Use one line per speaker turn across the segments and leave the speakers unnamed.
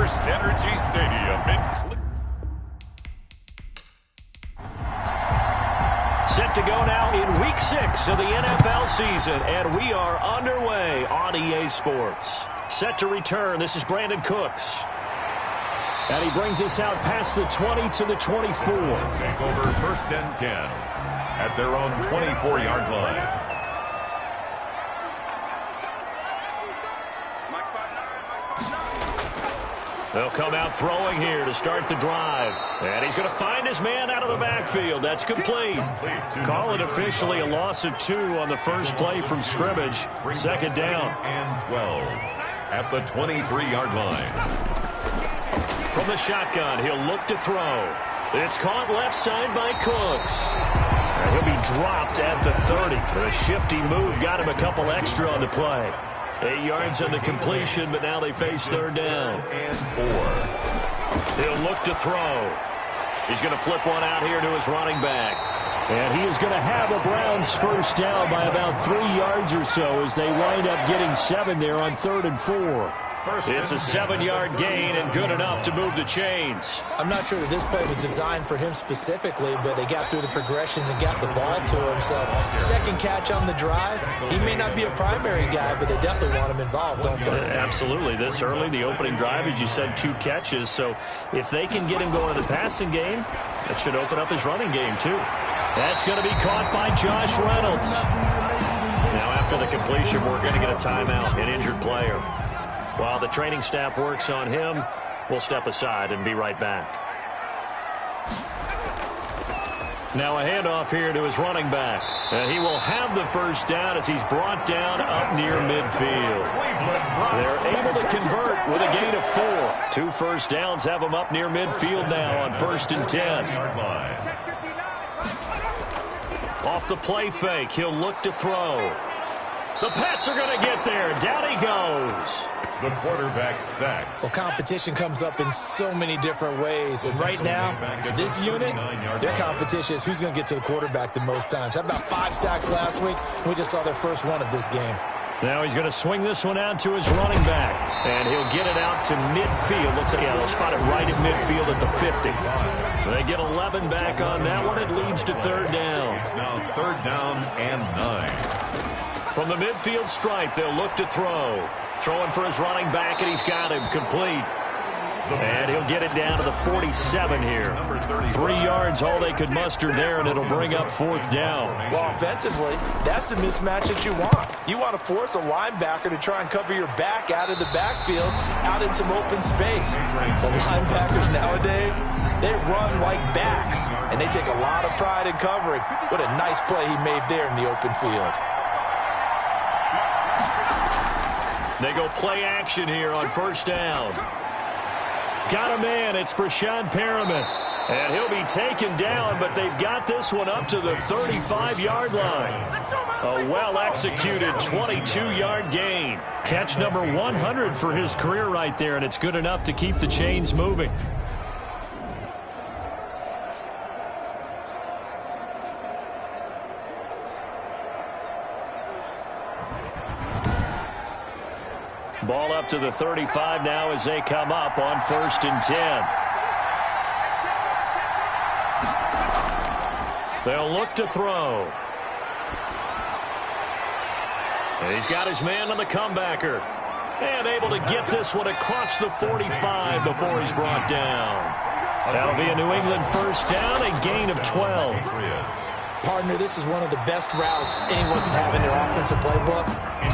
FirstEnergy Stadium in
Set to go now in Week 6 of the NFL season, and we are underway on EA Sports. Set to return, this is Brandon Cooks. And he brings us out past the 20 to the 24.
Take over 1st and 10 at their own 24-yard line.
They'll come out throwing here to start the drive. And he's going to find his man out of the backfield. That's complete. Call it officially a loss of 2 on the first play from scrimmage. Second down.
And 12 at the 23-yard line.
From the shotgun, he'll look to throw. It's caught left side by Cooks. And he'll be dropped at the 30. But a shifty move got him a couple extra on the play. 8 yards on the completion, but now they face third down.
And 4.
He'll look to throw. He's going to flip one out here to his running back. And he is going to have the Browns first down by about 3 yards or so as they wind up getting 7 there on 3rd and 4. It's a 7-yard gain and good enough to move the chains.
I'm not sure that this play was designed for him specifically, but they got through the progressions and got the ball to him. So second catch on the drive. He may not be a primary guy, but they definitely want him involved, don't they?
Absolutely. This early, the opening drive, as you said, 2 catches. So if they can get him going in the passing game, that should open up his running game too. That's going to be caught by Josh Reynolds. Now after the completion, we're going to get a timeout, an injured player. While the training staff works on him, we'll step aside and be right back. Now a handoff here to his running back. And he will have the first down as he's brought down up near midfield. They're able to convert with a gain of 4. 2 first downs have them up near midfield now on 1st and 10. Off the play fake, he'll look to throw. The Pats are going to get there. Down he goes.
The quarterback sack.
Well, competition comes up in so many different ways. And right now, this unit, their competition is who's going to get to the quarterback the most times. How about 5 sacks last week? We just saw their first one of this game.
Now he's going to swing this one out to his running back. And he'll get it out to midfield. Let's say, they'll spot it right at midfield at the 50. They get 11 back on that one. It leads to third down.
Now 3rd down and 9.
From the midfield stripe, they'll look to throw. Throwing for his running back, and he's got him complete. And he'll get it down to the 47 here. 3 yards, all they could muster there, and it'll bring up 4th down.
Well, offensively, that's the mismatch that you want. You want to force a linebacker to try and cover your back out of the backfield, out in some open space. The linebackers nowadays, they run like backs, and they take a lot of pride in covering. What a nice play he made there in the open field.
They go play action here on 1st down. Got a man. It's Breshad Perriman. And he'll be taken down, but they've got this one up to the 35-yard line. A well-executed 22-yard gain. Catch number 100 for his career right there, and it's good enough to keep the chains moving. Ball up to the 35 now as they come up on 1st and 10. They'll look to throw. And he's got his man on the comebacker. And able to get this one across the 45 before he's brought down. That'll be a New England first down, a gain of 12.
Partner, this is one of the best routes anyone can have in their offensive playbook.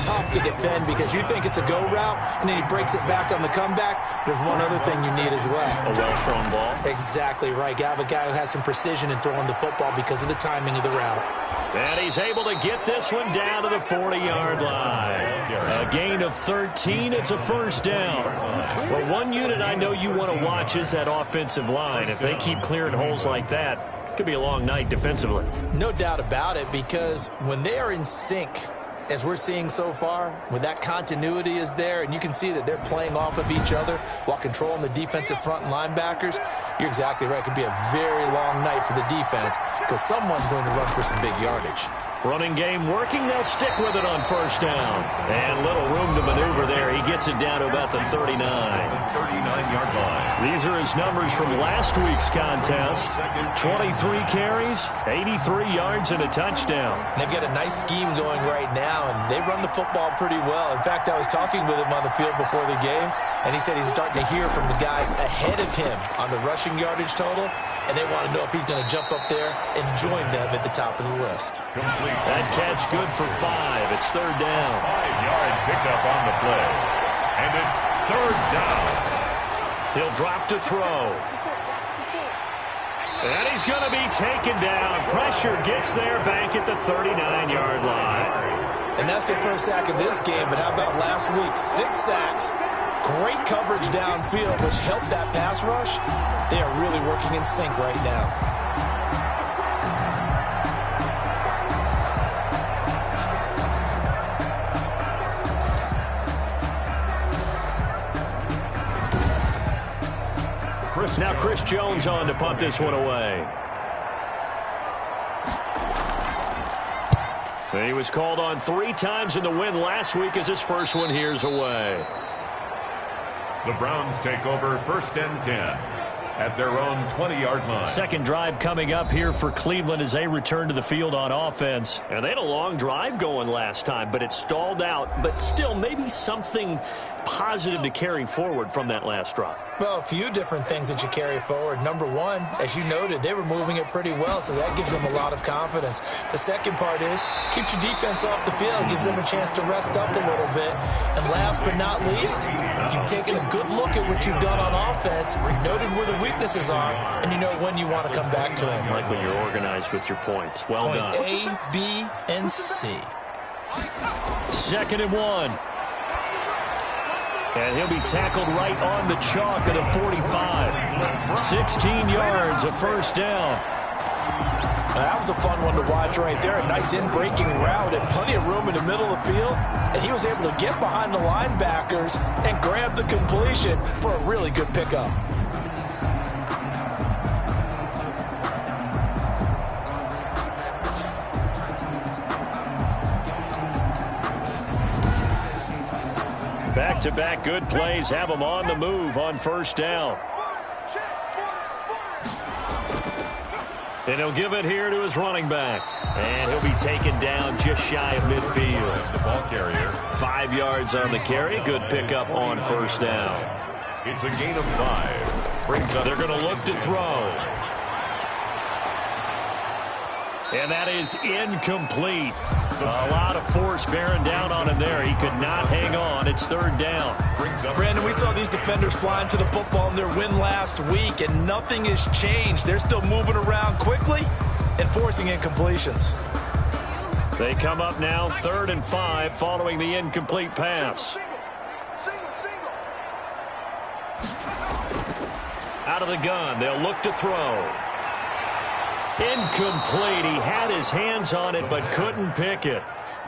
Tough to defend because you think it's a go route, and then he breaks it back on the comeback. There's one other thing you need as well.
A well-thrown ball.
Exactly right. You have a guy who has some precision in throwing the football because of the timing of the route.
And he's able to get this one down to the 40-yard line. A gain of 13. It's a first down. Well, one unit I know you want to watch is that offensive line. If they keep clearing holes like that, it could be a long night defensively.
No doubt about it, because when they are in sync, as we're seeing so far, when that continuity is there, and you can see that they're playing off of each other while controlling the defensive front and linebackers, you're exactly right. It could be a very long night for the defense because someone's going to run for some big yardage.
Running game working. They'll stick with it on first down. And little room to maneuver there. He gets it down to about the 39.
39-yard line.
These are his numbers from last week's contest. 23 carries, 83 yards, and a touchdown.
And they've got a nice scheme going right now, and they run the football pretty well. In fact, I was talking with him on the field before the game, and he said he's starting to hear from the guys ahead of him on the rushing yardage total, and they want to know if he's going to jump up there and join them at the top of the list.
Complete.
That catch good for 5. It's third down.
5-yard pickup on the play. And it's third down.
He'll drop to throw. And he's going to be taken down. Pressure gets there back at the 39-yard line.
And that's the first sack of this game, but how about last week? 6 sacks, great coverage downfield, which helped that pass rush. They are really working in sync right now.
Now Chris Jones on to punt this one away. And he was called on 3 times in the win last week as his first one here's away.
The Browns take over first and 10 at their own 20-yard line.
Second drive coming up here for Cleveland as they return to the field on offense. And they had a long drive going last time, but it stalled out. But still, maybe something positive to carry forward from that last drive.
Well, a few different things that you carry forward. Number one, as you noted, they were moving it pretty well, so that gives them a lot of confidence. The second part is, keeps your defense off the field, gives them a chance to rest up a little bit. And last but not least, you've taken a good look at what you've done on offense, noted where the weaknesses are, and you know when you want to come back to them.
Like when you're organized with your points. Well done.
A, B, and C.
2nd and 1. And he'll be tackled right on the chalk of the 45. 16 yards, a first down.
That was a fun one to watch right there. A nice in-breaking route and plenty of room in the middle of the field. And he was able to get behind the linebackers and grab the completion for a really good pickup.
Back-to-back good plays have him on the move on first down. And he'll give it here to his running back. And he'll be taken down just shy of midfield.
The ball carrier.
5 yards on the carry. Good pickup on first down.
It's a gain of 5. Brings up.
They're going to look to throw. And that is incomplete. A lot of force bearing down on him there. He could not hang on. It's third down.
Brandon, we saw these defenders flying to the football in their win last week, and nothing has changed. They're still moving around quickly and forcing incompletions.
They come up now 3rd and 5 following the incomplete pass. Out of the gun. They'll look to throw. Incomplete. He had his hands on it but couldn't pick it.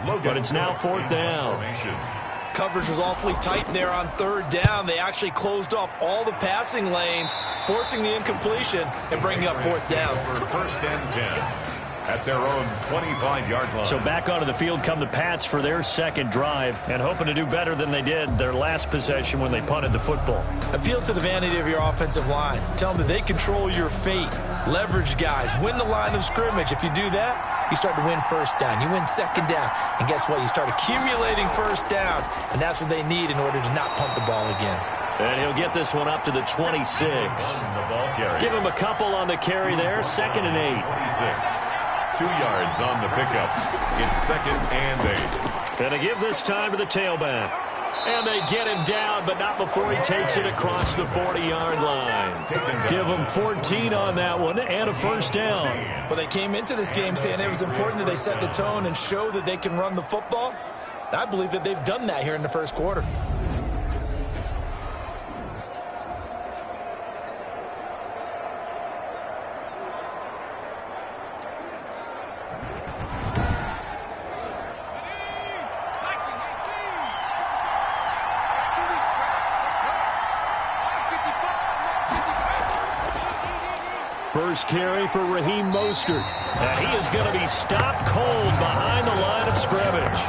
But it's now 4th down.
Coverage was awfully tight there on 3rd down. They actually closed off all the passing lanes, forcing the incompletion and bringing up 4th down.
First and 10 at their own 25-yard line.
So back onto the field come the Pats for their second drive and hoping to do better than they did their last possession when they punted the football.
Appeal to the vanity of your offensive line. Tell them that they control your fate. Leverage guys. Win the line of scrimmage. If you do that, you start to win first down. You win second down. And guess what? You start accumulating first downs. And that's what they need in order to not punt the ball again.
And he'll get this one up to the 26. Give him a couple on the carry there. 2nd and 8.
26. 2 yards on the pickup. It's 2nd and 8.
And they give this time to the tailback. And they get him down, but not before he takes it across the 40-yard line. Give him 14 on that one and a first down.
Well, they came into this game saying it was important that they set the tone and show that they can run the football. And I believe that they've done that here in the first quarter.
First carry for Raheem Mostert. And he is going to be stopped cold behind the line of scrimmage.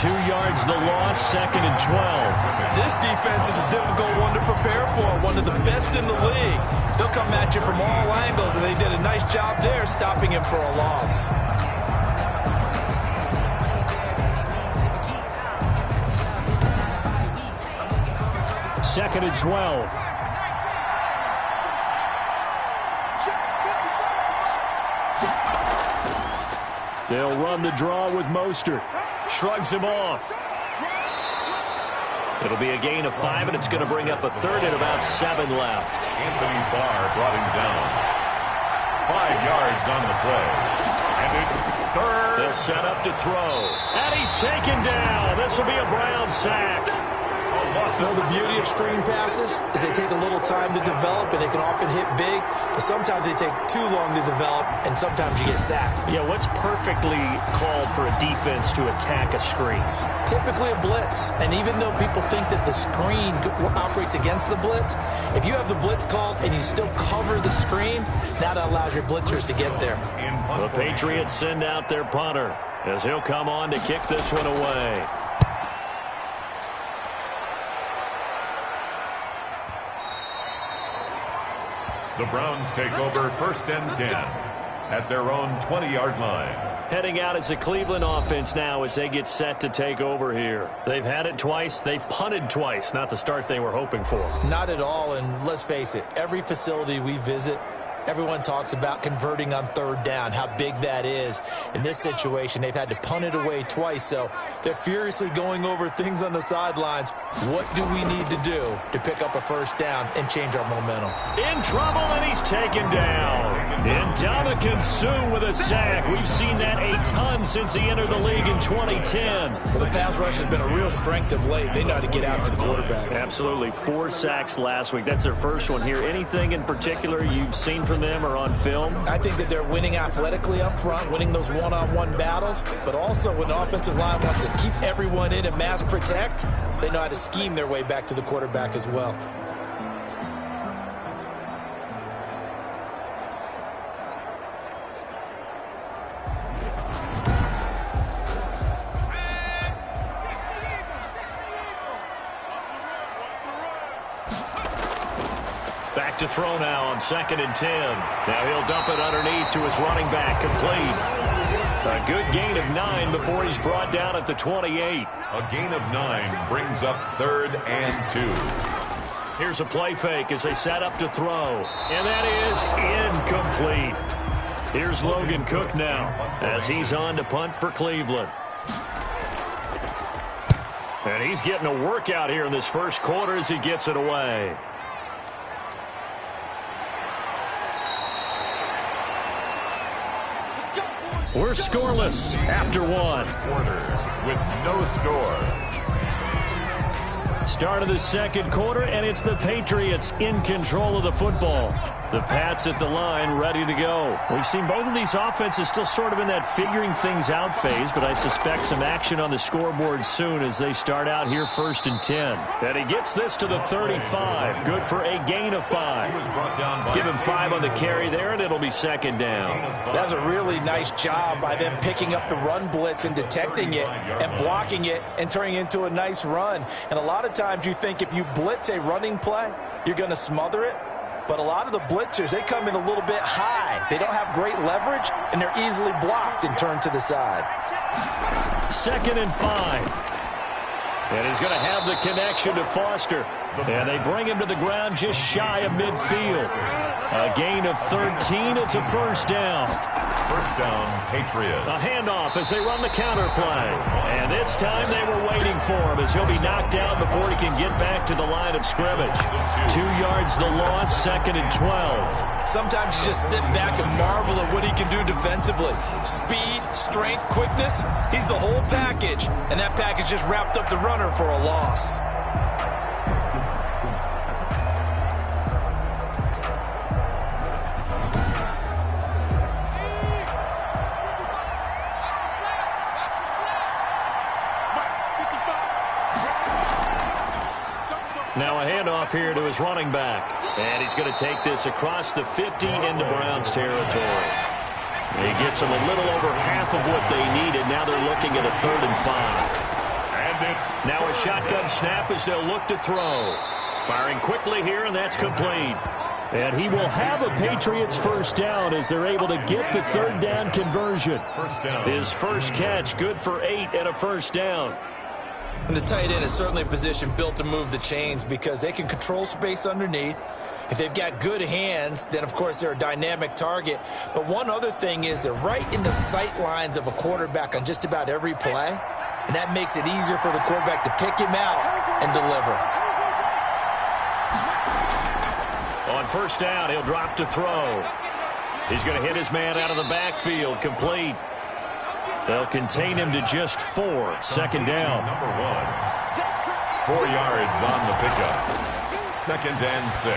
2 yards the loss, 2nd and 12.
This defense is a difficult one to prepare for, one of the best in the league. They'll come at you from all angles, and they did a nice job there stopping him for a loss.
Second and 12. They'll run the draw with Mostert. Shrugs him off. It'll be a gain of 5, and it's going to bring up a third and about 7 left.
Anthony Barr brought him down. 5 yards on the play. And it's third.
They'll set up to throw. And he's taken down. This will be a Brown sack.
Well, the beauty of screen passes is they take a little time to develop, and they can often hit big, but sometimes they take too long to develop, and sometimes you get sacked.
Yeah, what's perfectly called for a defense to attack a screen?
Typically a blitz, and even though people think that the screen operates against the blitz, if you have the blitz called and you still cover the screen, now that allows your blitzers to get there.
The Patriots send out their punter as he'll come on to kick this one away.
The Browns take over 1st and 10 at their own 20-yard line.
Heading out as a Cleveland offense now as they get set to take over here. They've had it twice. They've punted twice. Not the start they were hoping for.
Not at all, and let's face it, every facility we visit, everyone talks about converting on 3rd down, how big that is. In this situation, they've had to punt it away twice, so they're furiously going over things on the sidelines. What do we need to do to pick up a 1st down and change our momentum?
In trouble, and he's taken down. Ndamukong Suh with a sack. We've seen that a ton since he entered the league in 2010.
Well, the pass rush has been a real strength of late. They know how to get after the quarterback.
Absolutely. 4 sacks last week. That's their first one here. Anything in particular you've seen from them or on film?
I think that they're winning athletically up front, winning those one-on-one battles, but also when the offensive line wants to keep everyone in and mass protect, they know how to scheme their way back to the quarterback as well.
Back to throw now on 2nd and 10. Now he'll dump it underneath to his running back, complete. A good gain of 9 before he's brought down at the 28.
A gain of 9 brings up 3rd and 2.
Here's a play fake as they set up to throw. And that is incomplete. Here's Logan Cook now as he's on to punt for Cleveland. And he's getting a workout here in this first quarter as he gets it away. We're scoreless after 1.
Quarter with no score.
Start of the second quarter, and it's the Patriots in control of the football. The Pats at the line, ready to go. We've seen both of these offenses still sort of in that figuring things out phase, but I suspect some action on the scoreboard soon as they start out here 1st and 10. And he gets this to the 35. Good for a gain of 5. Give him 5 on the carry there, and it'll be 2nd down.
That's a really nice job by them picking up the run blitz and detecting it and blocking it and turning it into a nice run. And a lot of times you think if you blitz a running play, you're going to smother it. But a lot of the blitzers, they come in a little bit high. They don't have great leverage, and they're easily blocked and turned to the side.
2nd and 5. And he's going to have the connection to Foster. And they bring him to the ground just shy of midfield. A gain of 13. It's a 1st down.
1st down, Patriots.
A handoff as they run the counter play. And this time they were waiting for him as he'll be knocked out before he can get back to the line of scrimmage. 2 yards the loss, 2nd and 12.
Sometimes you just sit back and marvel at what he can do defensively. Speed, strength, quickness, he's the whole package. And that package just wrapped up the runner for a loss.
Now Now a handoff here to his running back. And he's going to take this across the 50 into Browns territory. He gets them a little over half of what they needed. Now they're looking at a 3rd and 5.
And it's
now a shotgun snap as they'll look to throw. Firing quickly here, and that's complete. And he will have a Patriots first down as they're able to get the 3rd down conversion.
first down.
His first catch, good for 8 and a first down.
And the tight end is certainly a position built to move the chains because they can control space underneath. If they've got good hands, then, of course, they're a dynamic target. But one other thing is they're right in the sight lines of a quarterback on just about every play, and that makes it easier for the quarterback to pick him out and deliver.
On first down, he'll drop to throw. He's going to hit his man out of the backfield, complete. They'll contain him to just 4. 2nd down.
Number 1. 4 yards on the pickup. 2nd and 6.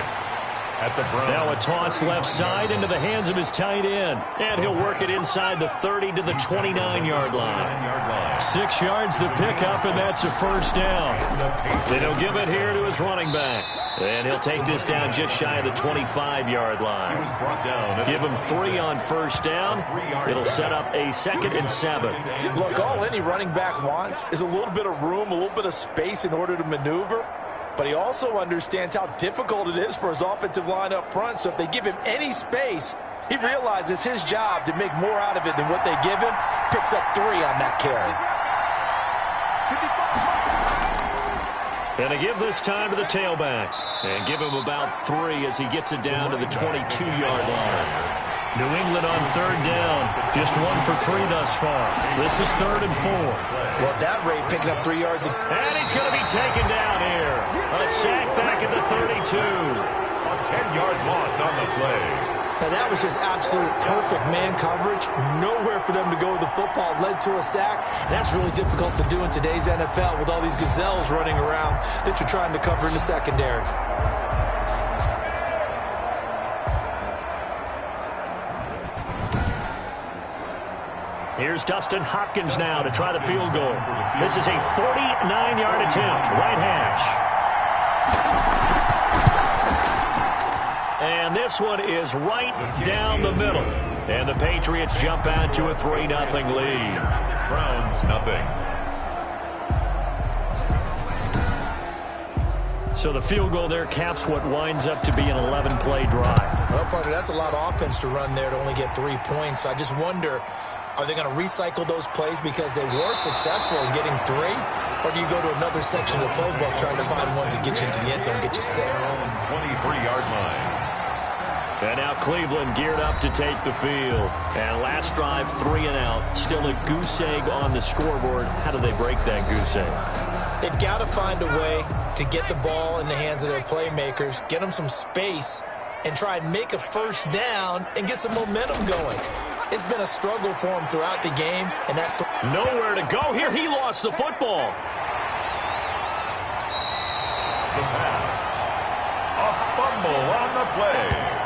At the Browns.
Now a toss left side into the hands of his tight end. And he'll work it inside the 30 to the 29-yard line. 6 yards the pickup, and that's a first down. Then he'll give it here to his running back. And he'll take this down just shy of the 25-yard line.
He was brought down.
Give him 3 on first down. It'll set up a 2nd and 7.
Look, all any running back wants is a little bit of room, a little bit of space in order to maneuver. But he also understands how difficult it is for his offensive line up front. So if they give him any space, he realizes his job to make more out of it than what they give him. Picks up 3 on that carry.
And to give this time to the tailback. And give him about 3 as he gets it down to the 22-yard line. New England on 3rd down. Just 1 for 3 thus far. This is 3rd and 4.
Well, at that rate, picking up 3 yards.
And he's going to be taken down here. A sack back at the 32.
A 10-yard loss on the play.
Now, that was just absolute perfect man coverage. Nowhere for them to go with the football. Led to a sack. And that's really difficult to do in today's NFL with all these gazelles running around that you're trying to cover in the secondary.
Here's Dustin Hopkins now to try the field goal. This is a 49-yard attempt, right hash. And this one is right down the middle. And the Patriots jump out to a 3-0 lead.
Browns, nothing.
So the field goal there caps what winds up to be an 11-play drive.
Well, partner, that's a lot of offense to run there to only get 3 points. So I just wonder, are they going to recycle those plays because they were successful in getting 3? Or do you go to another section of the playbook trying to find ones that get you into the end zone and get you 6?
23-yard line.
And now Cleveland geared up to take the field. And last drive, 3 and out. Still a goose egg on the scoreboard. How do they break that goose egg?
They've got to find a way to get the ball in the hands of their playmakers, get them some space, and try and make a first down and get some momentum going. It's been a struggle for him throughout the game. And that
nowhere to go here. He lost the football.
The pass. A fumble on the play.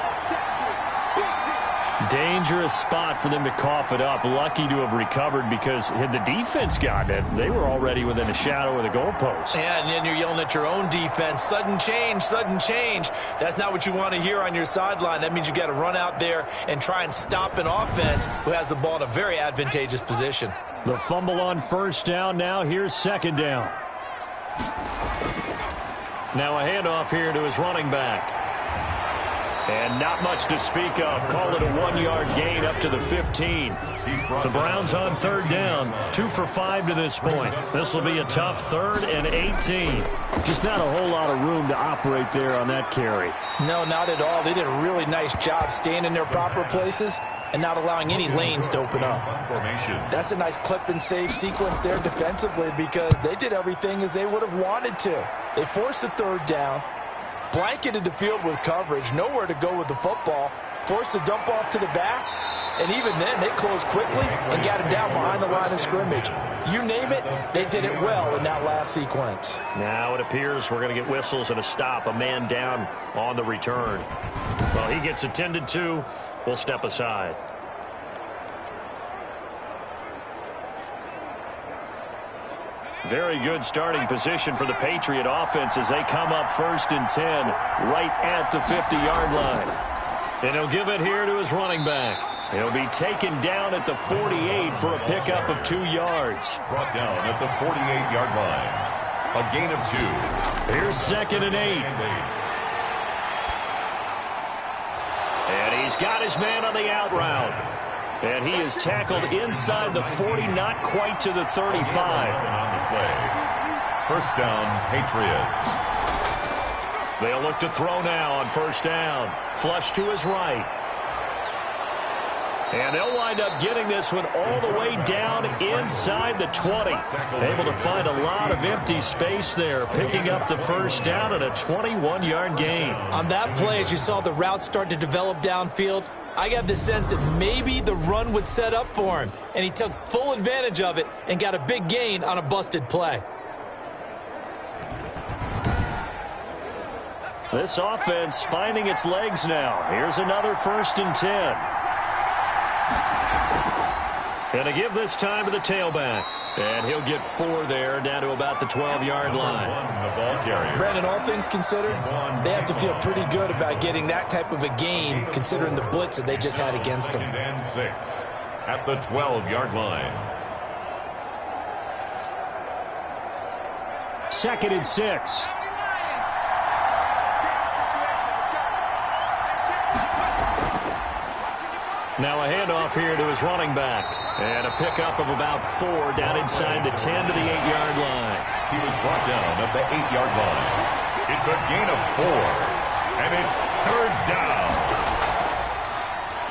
Dangerous spot for them to cough it up. Lucky to have recovered because had the defense gotten it, they were already within a shadow of the goalpost.
Yeah, and then you're yelling at your own defense. Sudden change, sudden change. That's not what you want to hear on your sideline. That means you got to run out there and try and stop an offense who has the ball in a very advantageous position.
The fumble on first down. Now here's 2nd down. Now a handoff here to his running back. And not much to speak of. Call it a 1-yard gain up to the 15. The Browns on 3rd down. 2 for 5 to this point. This will be a tough 3rd and 18. Just not a whole lot of room to operate there on that carry.
No, not at all. They did a really nice job staying in their proper places and not allowing any lanes to open up. That's a nice clip and save sequence there defensively because they did everything as they would have wanted to. They forced the 3rd down, blanketed the field with coverage, nowhere to go with the football, forced the dump off to the back, and even then they closed quickly and got him down behind the line of scrimmage. You name it, they did it well in that last sequence.
Now it appears we're going to get whistles and a stop, a man down on the return. Well, he gets attended to. We'll step aside. Very good starting position for the Patriot offense as they come up 1st and 10 right at the 50-yard line. And he'll give it here to his running back. He'll be taken down at the 48 for a pickup of 2 yards.
Brought down at the 48-yard line. A gain of 2.
Here's 2nd and 8. And he's got his man on the out route. And he is tackled inside the 40, not quite to the 35.
On the play. 1st down, Patriots.
They'll look to throw now on 1st down. Flush to his right. And they'll wind up getting this one all the way down inside the 20. Able to find a lot of empty space there, picking up the 1st down and a 21-yard gain.
On that play, as you saw the route start to develop downfield, I got the sense that maybe the run would set up for him, and he took full advantage of it and got a big gain on a busted play.
This offense finding its legs now. Here's another 1st and 10. And to give this time to the tailback. And he'll get 4 there, down to about the 12-yard line.
Brandon, all things considered, they have to feel pretty good about getting that type of a gain, considering the blitz that they just had against them.
6 at the 12-yard line.
2nd and 6. Now a handoff here to his running back. And a pickup of about 4 down inside the 10 to the 8-yard line.
He was brought down at the 8-yard line. It's a gain of 4. And it's 3rd down.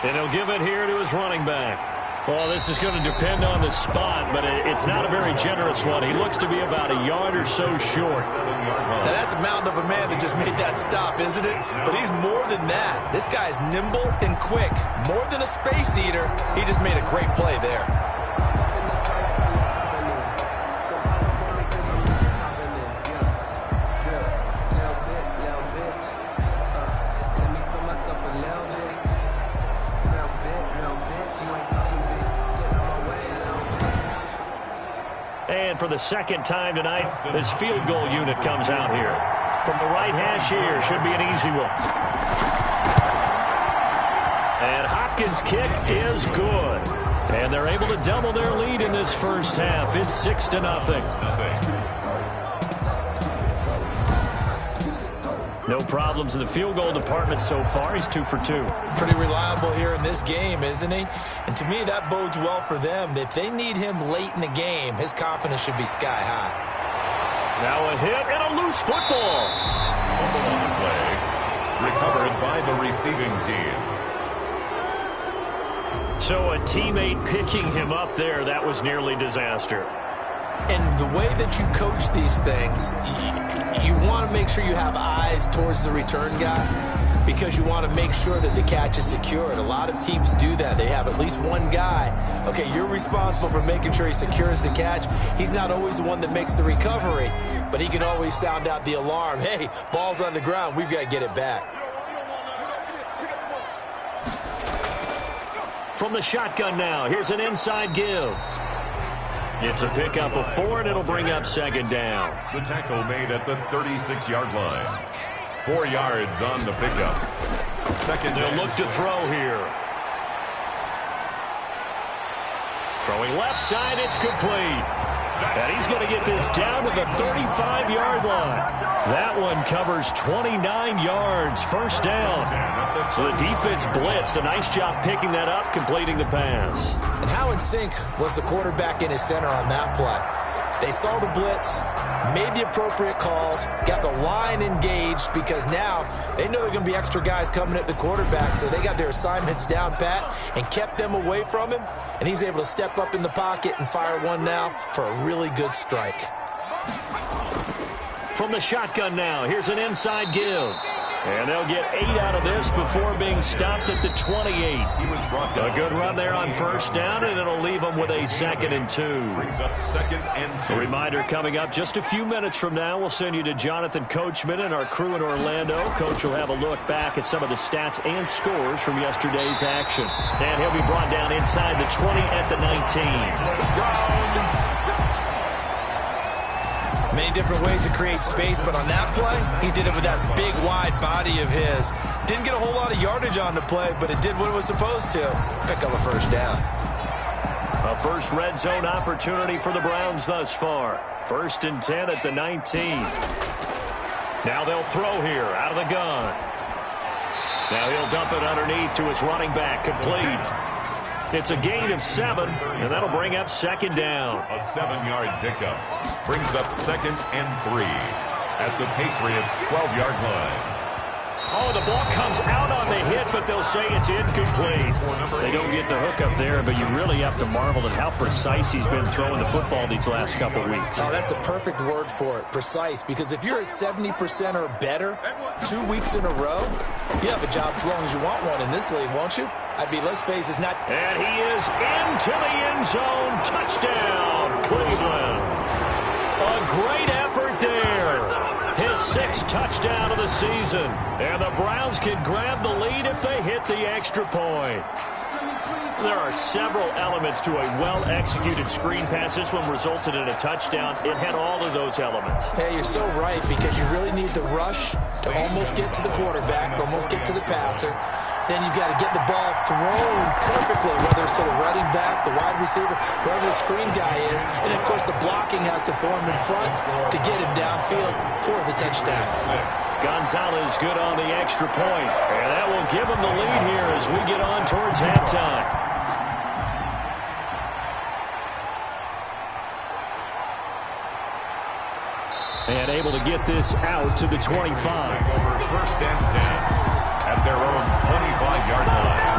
And he'll give it here to his running back. Well, this is going to depend on the spot, but it's not a very generous one. He looks to be about a yard or so short.
Now, that's a mountain of a man that just made that stop, isn't it? But he's more than that. This guy's nimble and quick. More than a space eater, he just made a great play there.
And for the 2nd time tonight, this field goal unit comes out here. From the right hash here, should be an easy one. And Hopkins' kick is good. And they're able to double their lead in this 1st half. It's 6-0. No problems in the field goal department so far. He's 2 for 2.
Pretty reliable here in this game, isn't he? And to me, that bodes well for them. If they need him late in the game, his confidence should be sky high.
Now a hit and a loose football.
Fumble on the play. Recovered by the receiving team.
So a teammate picking him up there, that was nearly disaster.
And the way that you coach these things, you want to make sure you have eyes towards the return guy because you want to make sure that the catch is secured. A lot of teams do that. They have at least one guy. Okay, you're responsible for making sure he secures the catch. He's not always the one that makes the recovery, but he can always sound out the alarm. Hey, ball's on the ground. We've got to get it back.
From the shotgun now, here's an inside give. It's a pickup of 4, and it'll bring up 2nd down.
The tackle made at the 36-yard line. 4 yards on the pickup. 2nd.
They'll look to throw here. Throwing left side, it's complete. And he's going to get this down to the 35-yard line. That one covers 29 yards, 1st down. So the defense blitzed. A nice job picking that up, completing the pass.
And how in sync was the quarterback in his center on that play? They saw the blitz, made the appropriate calls, got the line engaged because now they know there are going to be extra guys coming at the quarterback, so they got their assignments down pat and kept them away from him, and he's able to step up in the pocket and fire one now for a really good strike.
From the shotgun now, here's an inside give. And they'll get 8 out of this before being stopped at the 28. A good run there on 1st down, and it'll leave them with a 2nd and 2.
Brings up 2nd and 2.
A reminder coming up just a few minutes from now, we'll send you to Jonathan Coachman and our crew in Orlando. Coach will have a look back at some of the stats and scores from yesterday's action. And he'll be brought down inside the 20 at the 19.
Many different ways to create space, but on that play, he did it with that big, wide body of his. Didn't get a whole lot of yardage on the play, but it did what it was supposed to. Pick up a first down.
A first red zone opportunity for the Browns thus far. 1st and 10 at the 19. Now they'll throw here out of the gun. Now he'll dump it underneath to his running back, complete. It's a gain of 7, and that'll bring up 2nd down.
A 7-yard pickup brings up 2nd and 3 at the Patriots' 12-yard line.
Oh, the ball comes out on the hit, but they'll say it's incomplete. They don't get the hook up there, but you really have to marvel at how precise he's been throwing the football these last couple of weeks.
Oh, that's the perfect word for it, precise, because if you're at 70% or better 2 weeks in a row, you have a job as long as you want one in this league, won't you? I mean, let's face it, it's not...
And he is into the end zone. Touchdown, Cleveland. A great effort there. His 6th touchdown of the season. And the Browns can grab the lead if they hit the extra point. There are several elements to a well-executed screen pass. This one resulted in a touchdown. It had all of those elements.
Hey, you're so right, because you really need the rush to almost get to the quarterback, almost get to the passer. Then you've got to get the ball thrown perfectly, whether it's to the running back, the wide receiver, whoever the screen guy is. And, of course, the blocking has to form in front to get him downfield for the touchdown.
Gonzalez good on the extra point. And that will give him the lead here as we get on towards halftime. And able to get this out to the 25.
Over 1st and 10 at their own 25-yard line.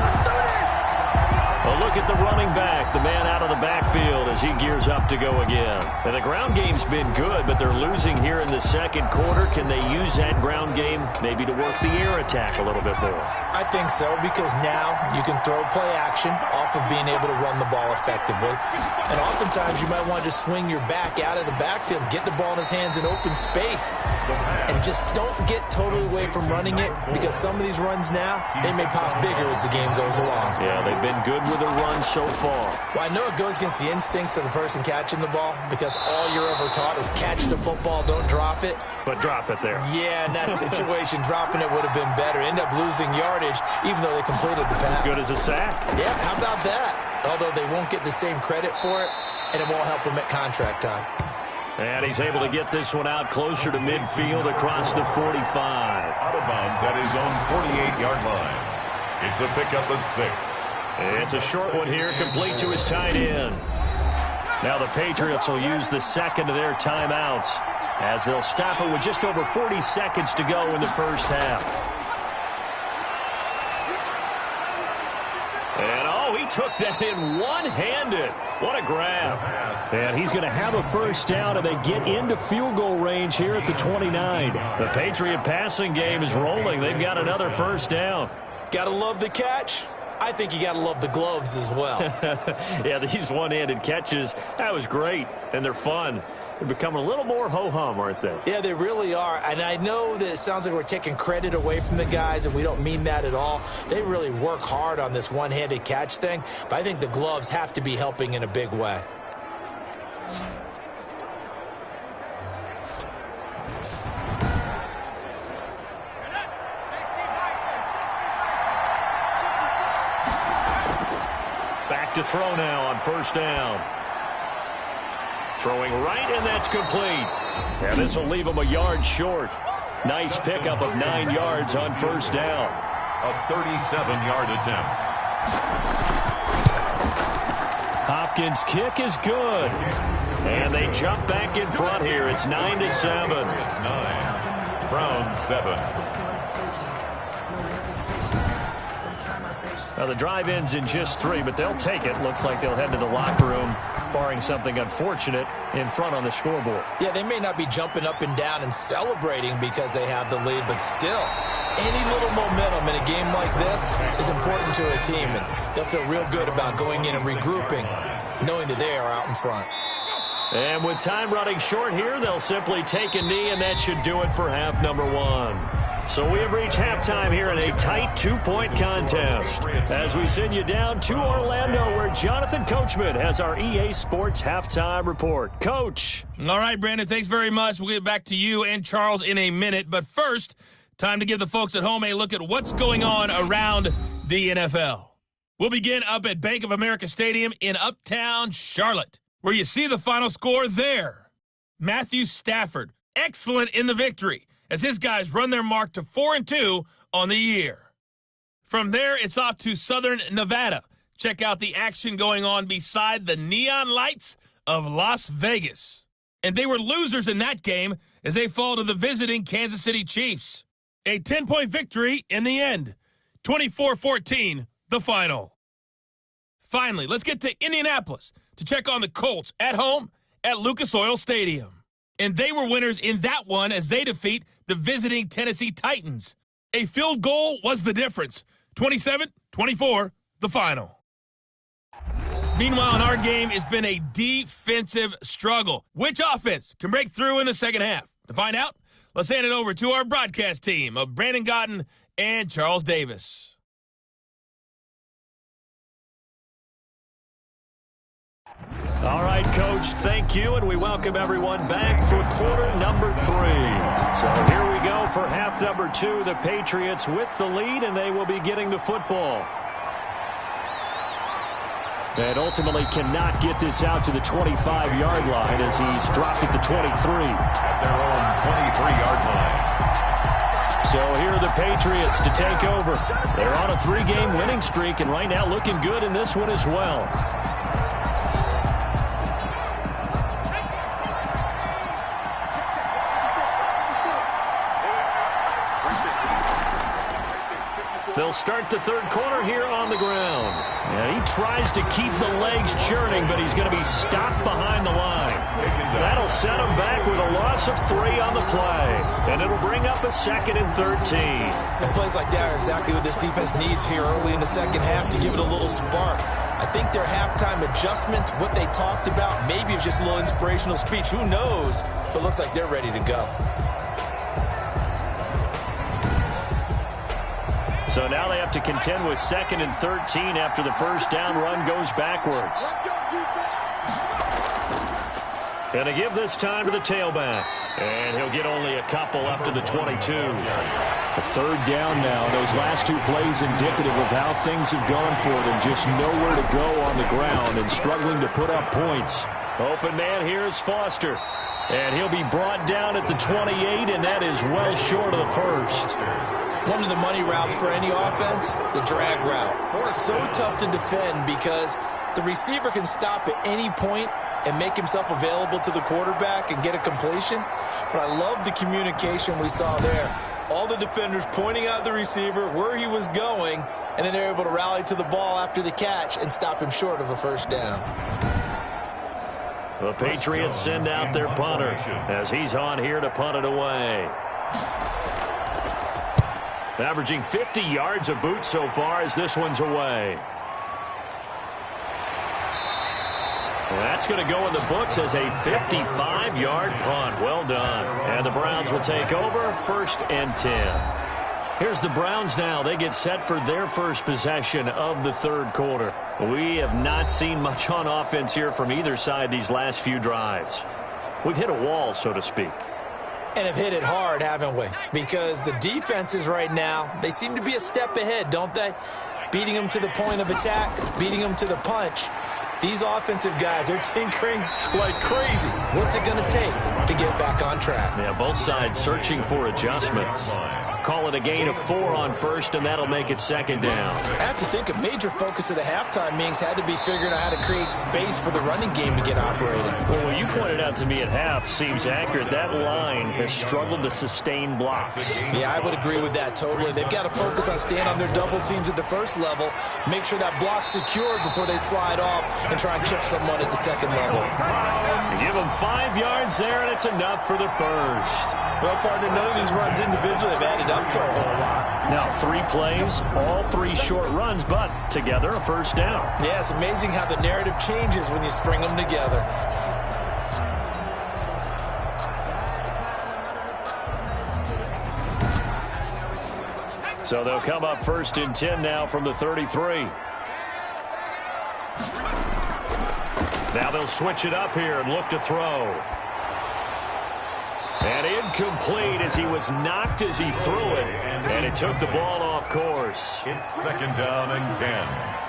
A look at the running back, the man out of the backfield as he gears up to go again. And the ground game's been good, but they're losing here in the 2nd quarter. Can they use that ground game maybe to work the air attack a little bit more?
I think so, because now you can throw play action off of being able to run the ball effectively. And oftentimes you might want to just swing your back out of the backfield, get the ball in his hands in open space, and just don't get totally away from running it, because some of these runs now, they may pop bigger as the game goes along.
Yeah, they've been good with the run so far.
Well, I know it goes against the instincts of the person catching the ball, because all you're ever taught is catch the football, don't drop it.
But drop it there.
Yeah, in that situation, dropping it would have been better. End up losing yardage, even though they completed the pass.
As good as a sack.
Yeah, how about that? Although they won't get the same credit for it, and it won't help them at contract time.
And he's able to get this one out closer to midfield across the 45.
Out of bounds at his own 48-yard line. It's a pickup of 6.
It's a short one here, complete to his tight end. Now the Patriots will use the 2nd of their timeouts as they'll stop it with just over 40 seconds to go in the first half. And oh, he took that in one-handed. What a grab. And he's going to have a first down, and they get into field goal range here at the 29. The Patriot passing game is rolling. They've got another first down.
Gotta love the catch. I think you got to love the gloves as well.
Yeah, these one-handed catches, that was great, and they're fun. They're becoming a little more ho-hum, aren't they?
Yeah, they really are. And I know that it sounds like we're taking credit away from the guys, and we don't mean that at all. They really work hard on this one-handed catch thing, but I think the gloves have to be helping in a big way.
To throw now on first down. Throwing right, and that's complete. And this will leave him a yard short. Nice pickup of 9 yards on first down.
A 37-yard attempt.
Hopkins' kick is good. And they jump back in front here. It's 9-7.
It's 9. Browns 7.
Now the drive ends in just 3, but they'll take it. Looks like they'll head to the locker room, barring something unfortunate, in front on the scoreboard.
Yeah, they may not be jumping up and down and celebrating because they have the lead, but still, any little momentum in a game like this is important to a team, and they'll feel real good about going in and regrouping, knowing that they are out in front.
And with time running short here, they'll simply take a knee, and that should do it for half number 1. So we have reached halftime here in a tight 2-point contest as we send you down to Orlando where Jonathan Coachman has our EA Sports Halftime Report. Coach.
All right, Brandon, thanks very much. We'll get back to you and Charles in a minute. But first, time to give the folks at home a look at what's going on around the NFL. We'll begin up at Bank of America Stadium in Uptown Charlotte, where you see the final score there. Matthew Stafford, excellent in the victory, as his guys run their mark to 4-2 on the year. From there, it's off to Southern Nevada. Check out the action going on beside the neon lights of Las Vegas. And they were losers in that game as they fall to the visiting Kansas City Chiefs. A 10-point victory in the end. 24-14, the final. Finally, let's get to Indianapolis to check on the Colts at home at Lucas Oil Stadium. And they were winners in that one as they defeat the visiting Tennessee Titans. A field goal was the difference. 27-24, the final. Meanwhile, in our game, it's been a defensive struggle. Which offense can break through in the second half? To find out, let's hand it over to our broadcast team of Brandon Gaudin and Charles Davis.
All right, Coach, thank you, and we welcome everyone back for quarter number 3. So here we go for half number 2. The Patriots with the lead, and they will be getting the football. And ultimately cannot get this out to the 25-yard line as he's dropped it to 23.
At their own 23-yard line.
So here are the Patriots to take over. They're on a 3-game winning streak, and right now looking good in this one as well. They'll start the third quarter here on the ground. And he tries to keep the legs churning, but he's going to be stopped behind the line. That'll set him back with a loss of 3 on the play. And it'll bring up a 2nd and 13.
And plays like that are exactly what this defense needs here early in the second half to give it a little spark. I think their halftime adjustment, what they talked about, maybe it's just a little inspirational speech. Who knows? But looks like they're ready to go.
So now they have to contend with 2nd and 13 after the first down run goes backwards. And they give this time to the tailback. And he'll get only a couple up to the 22.
A third down now. Those last 2 plays indicative of how things have gone for them. Just nowhere to go on the ground and struggling to put up points.
Open man here is Foster. And he'll be brought down at the 28, and that is well short of the first.
One of the money routes for any offense, the drag route. So tough to defend because the receiver can stop at any point and make himself available to the quarterback and get a completion. But I love the communication we saw there. All the defenders pointing out the receiver, where he was going, and then they're able to rally to the ball after the catch and stop him short of a first down.
The Patriots send out their punter as he's on here to punt it away. Averaging 50 yards a boot so far as this one's away. Well, that's going to go in the books as a 55-yard punt. Well done. And the Browns will take over 1st and 10. Here's the Browns now. They get set for their first possession of the third quarter. We have not seen much on offense here from either side these last few drives. We've hit a wall, so to speak.
And have hit it hard, haven't we? Because the defenses right now, they seem to be a step ahead, don't they? Beating them to the point of attack, beating them to the punch. These offensive guys, they're tinkering like crazy. What's it going to take to get back on track?
Yeah, both sides searching for adjustments. Call it a gain of 4 on first, and that'll make it 2nd down.
I have to think a major focus of the halftime meetings had to be figuring out how to create space for the running game to get operating.
Well, what you pointed out to me at half seems accurate. That line has struggled to sustain blocks.
Yeah, I would agree with that totally. They've got to focus on staying on their double teams at the first level, make sure that block's secured before they slide off and try and chip someone at the second level.
Give them 5 yards there, and it's enough for the first.
Well, partner, none of these runs individually have added up to a whole lot.
Now 3 plays, all 3 short runs, but together a first down.
Yeah, it's amazing how the narrative changes when you string them together.
So they'll come up 1st and 10 now from the 33. Now they'll switch it up here and look to throw. And incomplete as he was knocked as he threw it. And it took the ball off course.
It's 2nd down and 10.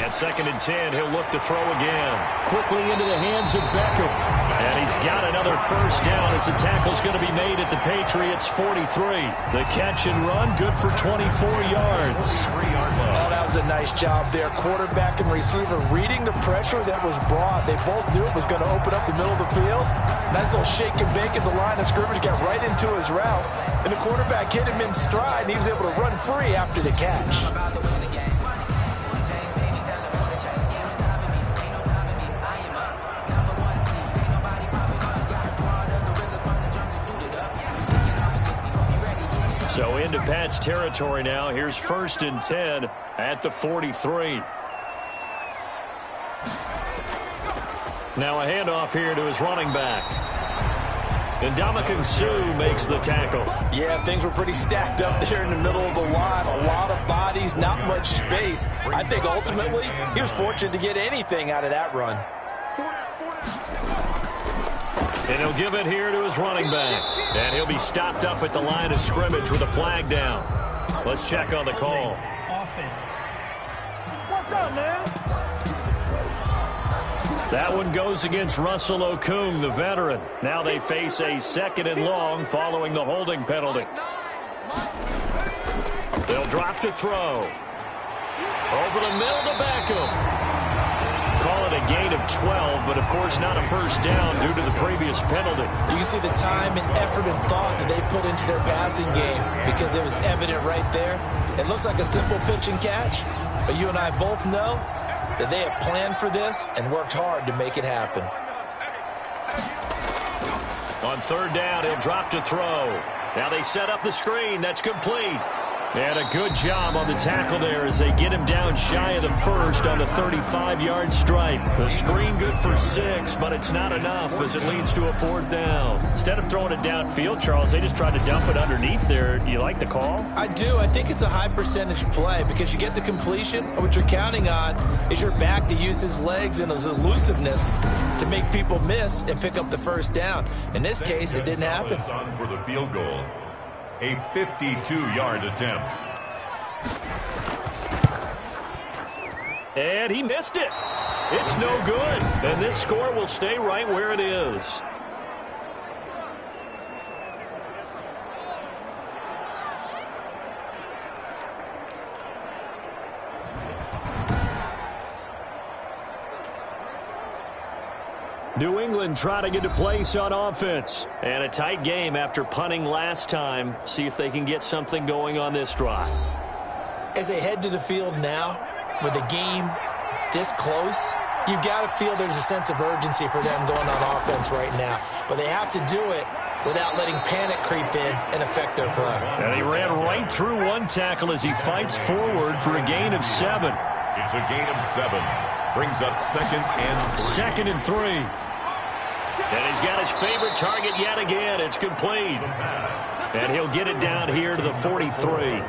And 2nd and 10, he'll look to throw again.
Quickly into the hands of Beckham.
And he's got another 1st down as the tackle's going to be made at the Patriots' 43. The catch and run, good for 24 yards.
Oh, that was a nice job there. Quarterback and receiver reading the pressure that was brought. They both knew it was going to open up the middle of the field. Nice little shake and bake at the line of scrimmage, got right into his route. And the quarterback hit him in stride, and he was able to run free after the catch.
So into Pat's territory now. Here's 1st and 10 at the 43. Now a handoff here to his running back. And Ndamukong Suh makes the tackle.
Yeah, things were pretty stacked up there in the middle of the line. A lot of bodies, not much space. I think ultimately he was fortunate to get anything out of that run.
And he'll give it here to his running back. And he'll be stopped up at the line of scrimmage with a flag down. Let's check on the call.
Offense. What's up, man?
That one goes against Russell Okung, the veteran. Now they face a 2nd and long following the holding penalty. They'll drop to throw. Over the middle to Beckham. Call it a gain of 12, but of course not a 1st down due to the previous penalty.
You can see the time and effort and thought that they put into their passing game because it was evident right there. It looks like a simple pitch and catch, but you and I both know that they have planned for this and worked hard to make it happen.
On 3rd down, he'll drop to throw. Now they set up the screen. That's complete. And a good job on the tackle there as they get him down shy of the 1st on the 35-yard stripe. The screen good for 6, but it's not enough as it leads to a 4th down. Instead of throwing it downfield, Charles, they just tried to dump it underneath there. Do you like the call?
I do. I think it's a high percentage play because you get the completion. What you're counting on is your back to use his legs and his elusiveness to make people miss and pick up the 1st down. In this case, it didn't happen.
On for the field goal. A 52-yard attempt.
And he missed it. It's no good. And this score will stay right where it is. New England trying to get a place on offense. And a tight game after punting last time. See if they can get something going on this drive.
As they head to the field now, with the game this close, you've got to feel there's a sense of urgency for them going on offense right now. But they have to do it without letting panic creep in and affect their play.
And he ran right through one tackle as he fights forward for a gain of 7.
It's a gain of 7. Brings up 2nd and 3.
2nd and 3. And he's got his favorite target yet again. It's complete. And he'll get it down here to the 43.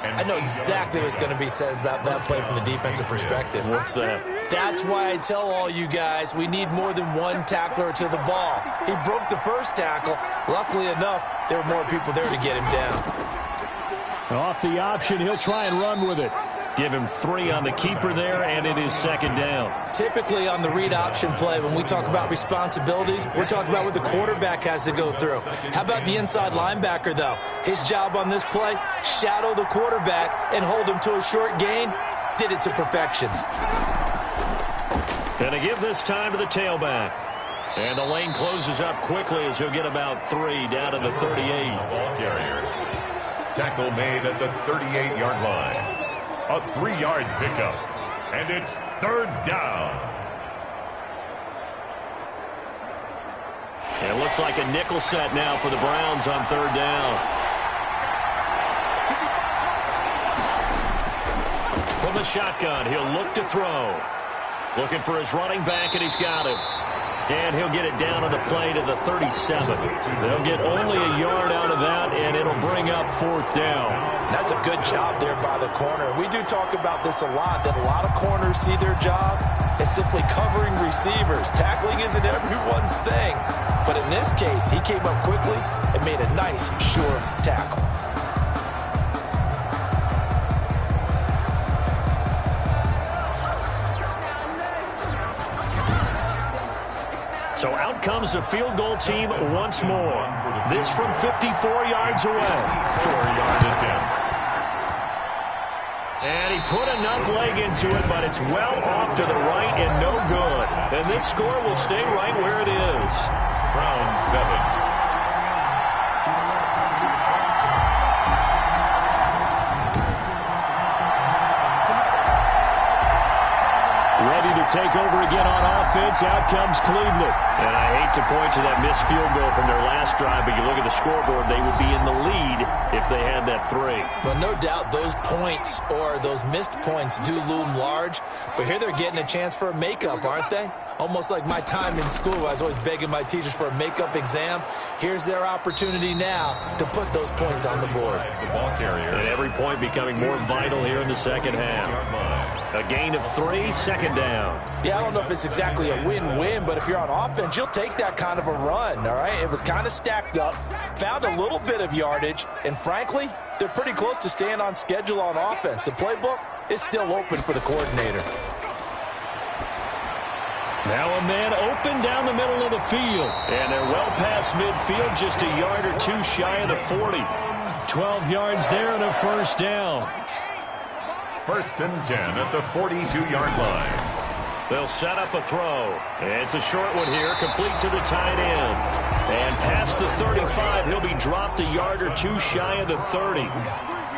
I know exactly what's going to be said about that play from the defensive perspective.
What's that?
That's why I tell all you guys we need more than one tackler to the ball. He broke the 1st tackle. Luckily enough, there were more people there to get him down.
Off the option, he'll try and run with it.
Give him 3 on the keeper there, and it is 2nd down.
Typically on the read option play, when we talk about responsibilities, we're talking about what the quarterback has to go through. How about the inside linebacker, though? His job on this play, shadow the quarterback and hold him to a short gain. Did it to perfection.
And to give this time to the tailback. And the lane closes up quickly as he'll get about 3 down to the 38.
Ball carrier. Tackle made at the 38-yard line. A 3-yard pickup. And it's 3rd down.
It looks like a nickel set now for the Browns on 3rd down. From the shotgun, he'll look to throw. Looking for his running back, and he's got him.
And he'll get it down on the play to the 37. They'll get only a yard out of that, and it'll bring up 4th down.
That's a good job there by the corner. We do talk about this a lot, that a lot of corners see their job as simply covering receivers. Tackling isn't everyone's thing. But in this case, he came up quickly and made a nice, sure tackle.
So out comes the field goal team once more. This from 54 yards away.
4-yard attempt.
And he put enough leg into it, but it's well off to the right and no good. And this score will stay right where it is.
Browns 7.
Ready to take over again on offense. Out comes Cleveland. And I hate to point to that missed field goal from their last drive, but you look at the scoreboard, they would be in the lead if they had that 3.
Well, no doubt those points or those missed points do loom large, but here they're getting a chance for a makeup, aren't they? Almost like my time in school. I was always begging my teachers for a makeup exam. Here's their opportunity now to put those points on the board.
The ball carrier.
And every point becoming more vital here in the second half. A gain of 3, 2nd down.
Yeah, I don't know if it's exactly a win-win, but if you're on offense, you'll take that kind of a run, all right? It was kind of stacked up, found a little bit of yardage, and frankly, they're pretty close to staying on schedule on offense. The playbook is still open for the coordinator.
Now a man open down the middle of the field. And they're well past midfield, just a yard or 2 shy of the 40. 12 yards there and a 1st down.
1st and 10 at the 42-yard line.
They'll set up a throw. It's a short one here, complete to the tight end. And past the 35, he'll be dropped a yard or 2 shy of the 30.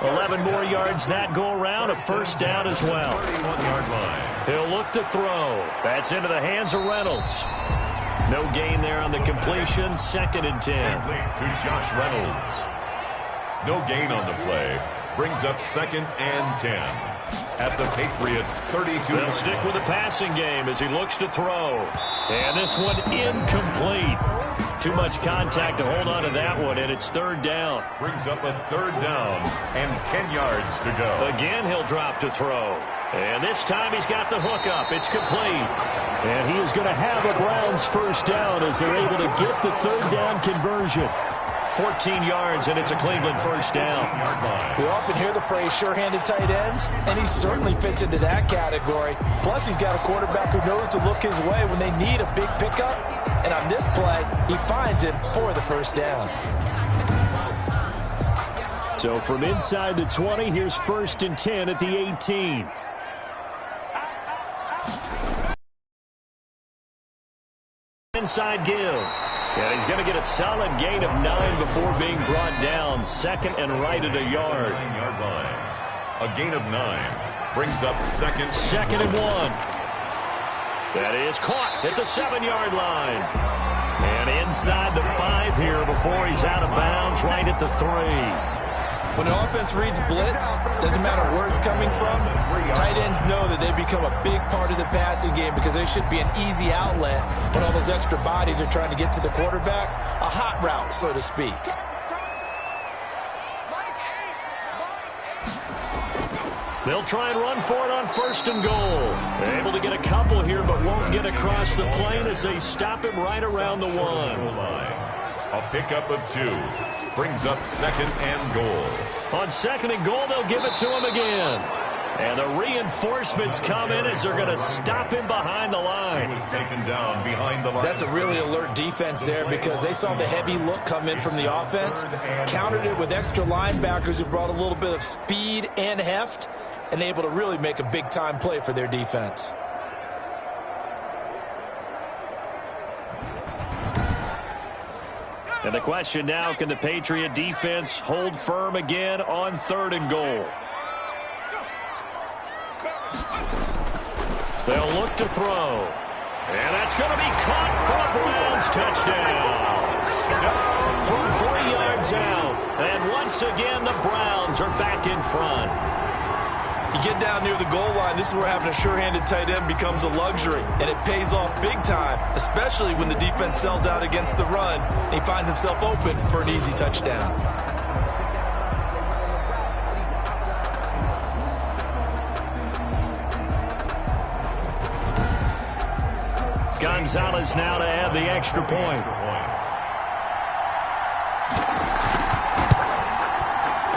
11 more yards that go around, a 1st down as well.
31-yard line.
He'll look to throw. That's into the hands of Reynolds. No gain there on the completion, 2nd and 10.
To Josh Reynolds. No gain on the play. Brings up 2nd and 10. At the Patriots' 32.
They'll stick with the passing game as he looks to throw. And this one incomplete. Too much contact to hold on to that one, and it's 3rd down.
Brings up a 3rd down and 10 yards to go.
Again, he'll drop to throw. And this time he's got the hook up. It's complete. And he is going to have a Browns 1st down as they're able to get the 3rd down conversion. 14 yards, and it's a Cleveland 1st down.
We often hear the phrase sure-handed tight ends, and he certainly fits into that category. Plus, he's got a quarterback who knows to look his way when they need a big pickup. And on this play, he finds him for the 1st down.
So from inside the 20, here's 1st and 10 at the 18. Inside give. And he's going to get a solid gain of 9 before being brought down. 2nd and right at a yard.
9-yard line. A gain of 9. Brings up 2nd.
2nd and 1. That is caught at the 7-yard line. And inside the 5 here before he's out of bounds right at the 3.
When the offense reads blitz, doesn't matter where it's coming from, tight ends know that they become a big part of the passing game because they should be an easy outlet when all those extra bodies are trying to get to the quarterback. A hot route, so to speak.
They'll try and run for it on 1st and goal. They're able to get a couple here, but won't get across the plane as they stop him right around the 1.
A pickup of 2. Brings up 2nd and goal.
On 2nd and goal, they'll give it to him again. And the reinforcements come in as they're going to stop him behind the line.
He was taken down behind the line.
That's a really alert defense there because they saw the heavy look come in from the offense, countered it with extra linebackers who brought a little bit of speed and heft, and able to really make a big-time play for their defense.
And the question now, can the Patriot defense hold firm again on 3rd and goal? They'll look to throw. And that's going to be caught for a Browns touchdown. From 3 yards out. And once again, the Browns are back in front.
You get down near the goal line, this is where having a sure-handed tight end becomes a luxury, and it pays off big time, especially when the defense sells out against the run, and he finds himself open for an easy touchdown.
Gonzalez now to add the extra point.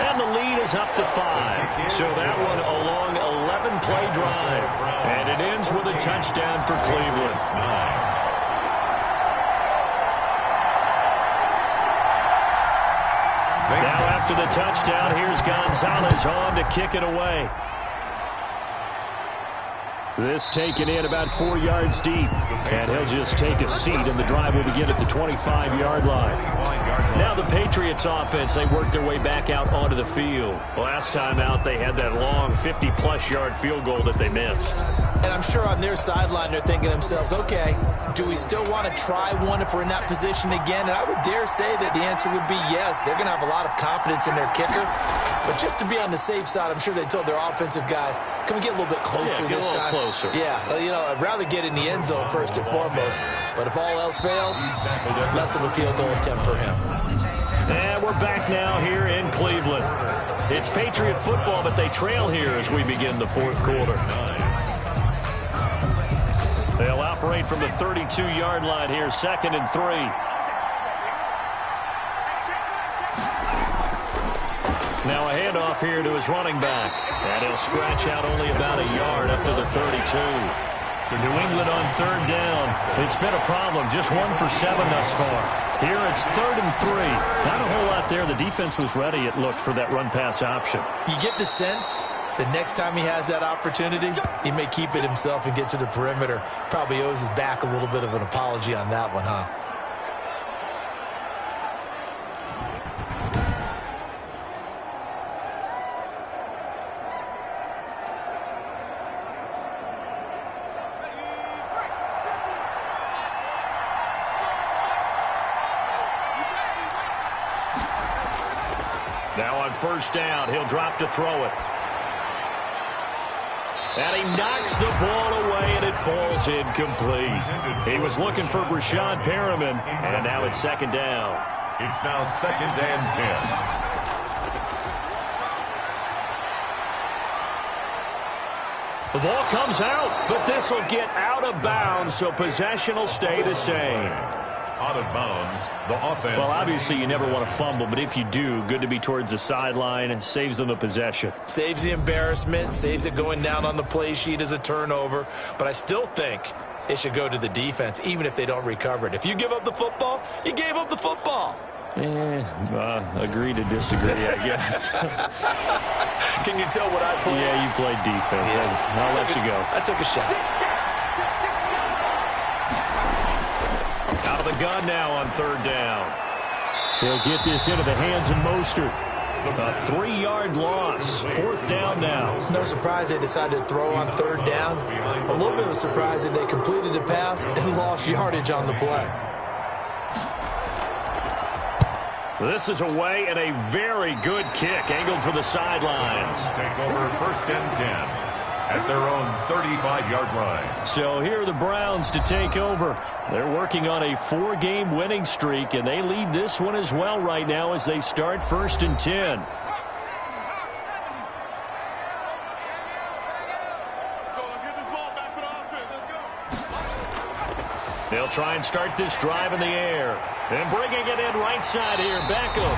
And the lead is up to 5. So that one a long 11-play drive. And it ends with a touchdown for Cleveland. Now after the touchdown, here's Gonzalez on to kick it away. This taken in about 4 yards deep. And he'll just take a seat, and the drive will begin at the 25-yard line. Now the Patriots offense, they worked their way back out onto the field. Last time out, they had that long 50-plus yard field goal that they missed.
And I'm sure on their sideline they're thinking to themselves, okay, do we still want to try one if we're in that position again? And I would dare say that the answer would be yes. They're going to have a lot of confidence in their kicker. But just to be on the safe side, I'm sure they told their offensive guys, can we get a little bit closer this time?
Closer.
Yeah, well, you know, I'd rather get in the end zone first and foremost. But if all else fails, less of a field goal attempt for him.
And we're back now here in Cleveland. It's Patriot football, but they trail here as we begin the fourth quarter. They'll operate from the 32-yard line here, 2nd and 3. Now a handoff here to his running back. And he'll scratch out only about a yard up to the 32. To New England on 3rd down. It's been a problem. Just 1 for 7 thus far. Here it's 3rd and 3. Not a whole lot there. The defense was ready, it looked, for that run-pass option.
You get the sense the next time he has that opportunity, he may keep it himself and get to the perimeter. Probably owes his back a little bit of an apology on that one, huh?
Now on 1st down, he'll drop to throw it. And he knocks the ball away, and it falls incomplete. He was looking for Breshad Perriman, and now it's 2nd down.
It's now 2nd and 10.
The ball comes out, but this will get out of bounds, so possession will stay the same.
Out of bounds, the offense.
Well, obviously you never want to fumble, but if you do, good to be towards the sideline. It saves them the possession.
Saves the embarrassment, saves it going down on the play sheet as a turnover. But I still think it should go to the defense, even if they don't recover it. If you give up the football, you gave up the football.
Agree to disagree, I guess.
Can you tell what I played?
Yeah, you played defense. Yeah. I'll let you go.
I took a shot.
Out of the gun now on 3rd down. He'll get this into the hands of Mostert. A 3-yard loss. 4th down now.
No surprise they decided to throw on 3rd down. A little bit of a surprise that they completed the pass and lost yardage on the play.
This is away and a very good kick. Angled for the sidelines.
Take over 1st and 10. At their own 35-yard line.
So here are the Browns to take over. They're working on a 4-game winning streak, and they lead this one as well right now as they start 1st and 10.
Let's get this ball back for the offense. Let's go.
They'll try and start this drive in the air. And bringing it in right side here, Beckham.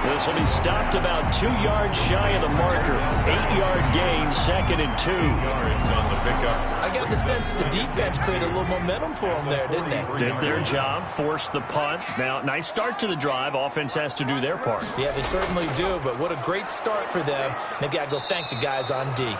This will be stopped about 2 yards shy of the marker. 8-yard gain, 2nd and 2.
Yards on the pickup.
I got the sense that the defense created a little momentum for them there, didn't they?
Did their job, forced the punt. Now, nice start to the drive. Offense has to do their part.
Yeah, they certainly do, but what a great start for them. They've got to go thank the guys on D.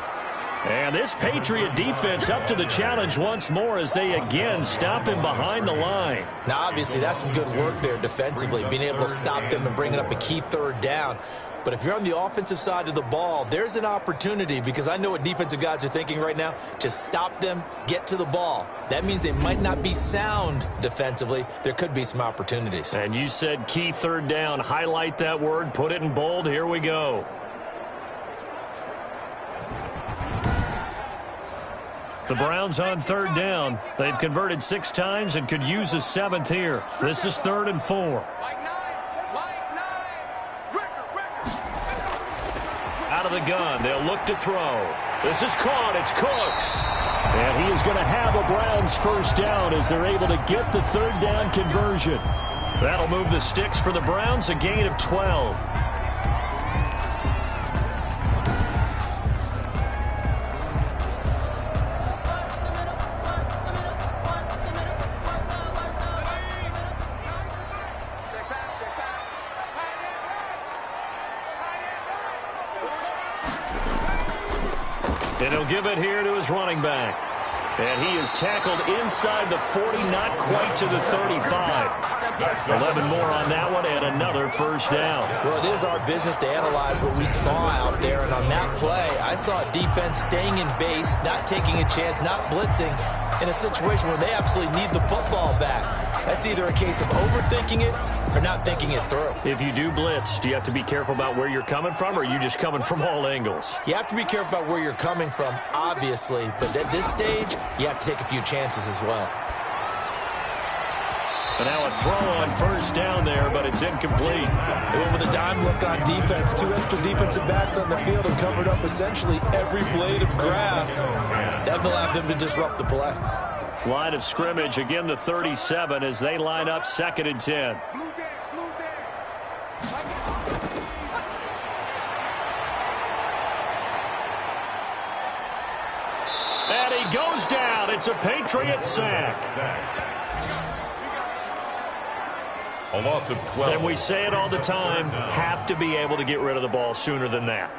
And this Patriot defense up to the challenge once more as they again stop him behind the line.
Now, obviously, that's some good work there defensively, being able to stop them and bringing up a key 3rd down. But if you're on the offensive side of the ball, there's an opportunity, because I know what defensive guys are thinking right now. Just stop them, get to the ball. That means they might not be sound defensively. There could be some opportunities.
And you said key 3rd down. Highlight that word, put it in bold. Here we go.
The Browns on 3rd down. They've converted 6 times and could use a 7th here. This is 3rd and 4. Out of the gun, they'll look to throw. This is caught. It's Cooks. And he is going to have a Browns 1st down as they're able to get the 3rd down conversion. That'll move the sticks for the Browns, a gain of 12. And he'll give it here to his running back. And he is tackled inside the 40, not quite to the 35. 11 more on that one and another 1st down.
Well, it is our business to analyze what we saw out there. And on that play, I saw a defense staying in base, not taking a chance, not blitzing in a situation where they absolutely need the football back. That's either a case of overthinking it or not thinking it through.
If you do blitz, do you have to be careful about where you're coming from, or are you just coming from all angles?
You have to be careful about where you're coming from, obviously. But at this stage, you have to take a few chances as well.
But now a throw on 1st down there, but it's incomplete.
They went with a dime look on defense. 2 extra defensive backs on the field and covered up essentially every blade of grass. That allowed them to disrupt the play.
Line of scrimmage, again the 37 as they line up 2nd and 10. And he goes down. It's a Patriot sack.
A loss of 12.
And we say it all the time, have to be able to get rid of the ball sooner than that.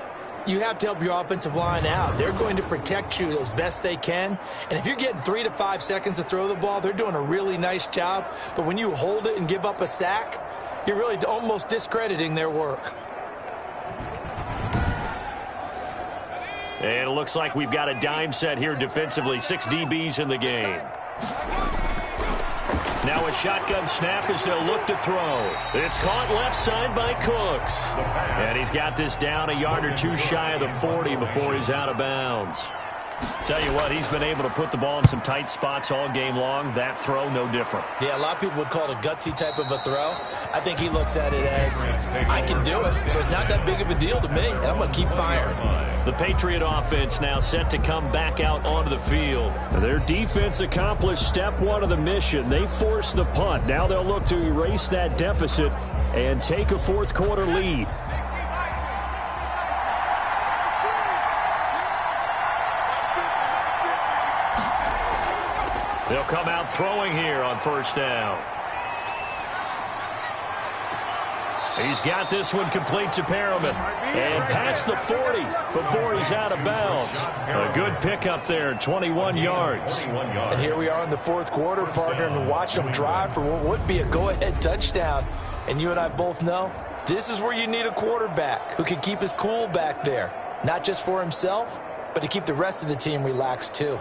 You have to help your offensive line out. They're going to protect you as best they can. And if you're getting 3 to 5 seconds to throw the ball, they're doing a really nice job. But when you hold it and give up a sack, you're really almost discrediting their work.
And it looks like we've got a dime set here defensively. 6 DBs in the game. Now a shotgun snap as they'll look to throw. It's caught left side by Cooks. And he's got this down a yard or 2 shy of the 40 before he's out of bounds. Tell you what, he's been able to put the ball in some tight spots all game long. That throw, no different.
Yeah, a lot of people would call it a gutsy type of a throw. I think he looks at it as, I can do it, so it's not that big of a deal to me, and I'm going to keep firing.
The Patriot offense now set to come back out onto the field. Their defense accomplished step 1 of the mission. They forced the punt. Now they'll look to erase that deficit and take a 4th quarter lead. They'll come out throwing here on 1st down. He's got this one complete to Perriman. And past the 40 before he's out of bounds. A good pickup there, 21 yards.
And here we are in the 4th quarter, partner, and watch them drive for what would be a go-ahead touchdown. And you and I both know this is where you need a quarterback who can keep his cool back there. Not just for himself, but to keep the rest of the team relaxed too.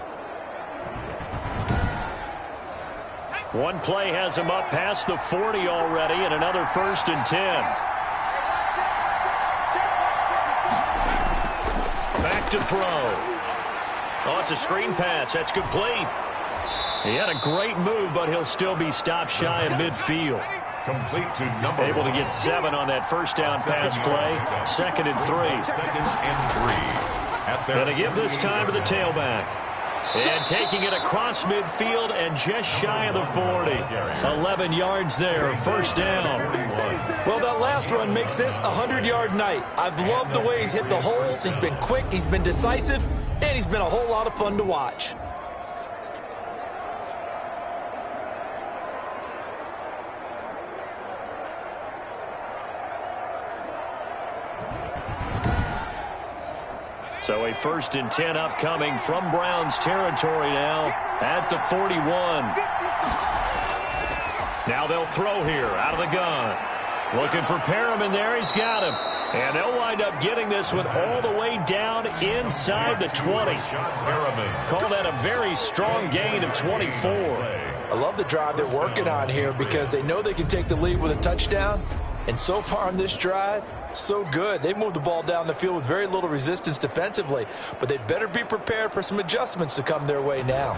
One play has him up past the 40 already, and another 1st and 10. Back to throw. Oh, it's a screen pass. That's complete. He had a great move, but he'll still be stopped shy of midfield.
Complete to number
Able to
1.
get 7 on that 1st down pass play. 2nd and 3.
2nd and 3.
Going to give this time to the tailback. And taking it across midfield and just shy of the 40. 11 yards there, 1st down.
Well, that last run makes this a 100-yard night. I've loved the way he's hit the holes. He's been quick, he's been decisive, and he's been a whole lot of fun to watch.
So a 1st and 10 upcoming from Browns territory now at the 41. Now they'll throw here out of the gun. Looking for Perriman there. He's got him. And they'll wind up getting this one all the way down inside the 20. Call that a very strong gain of 24.
I love the drive they're working on here because they know they can take the lead with a touchdown, And so far on this drive, so good. They've moved the ball down the field with very little resistance defensively, but they better be prepared for some adjustments to come their way now.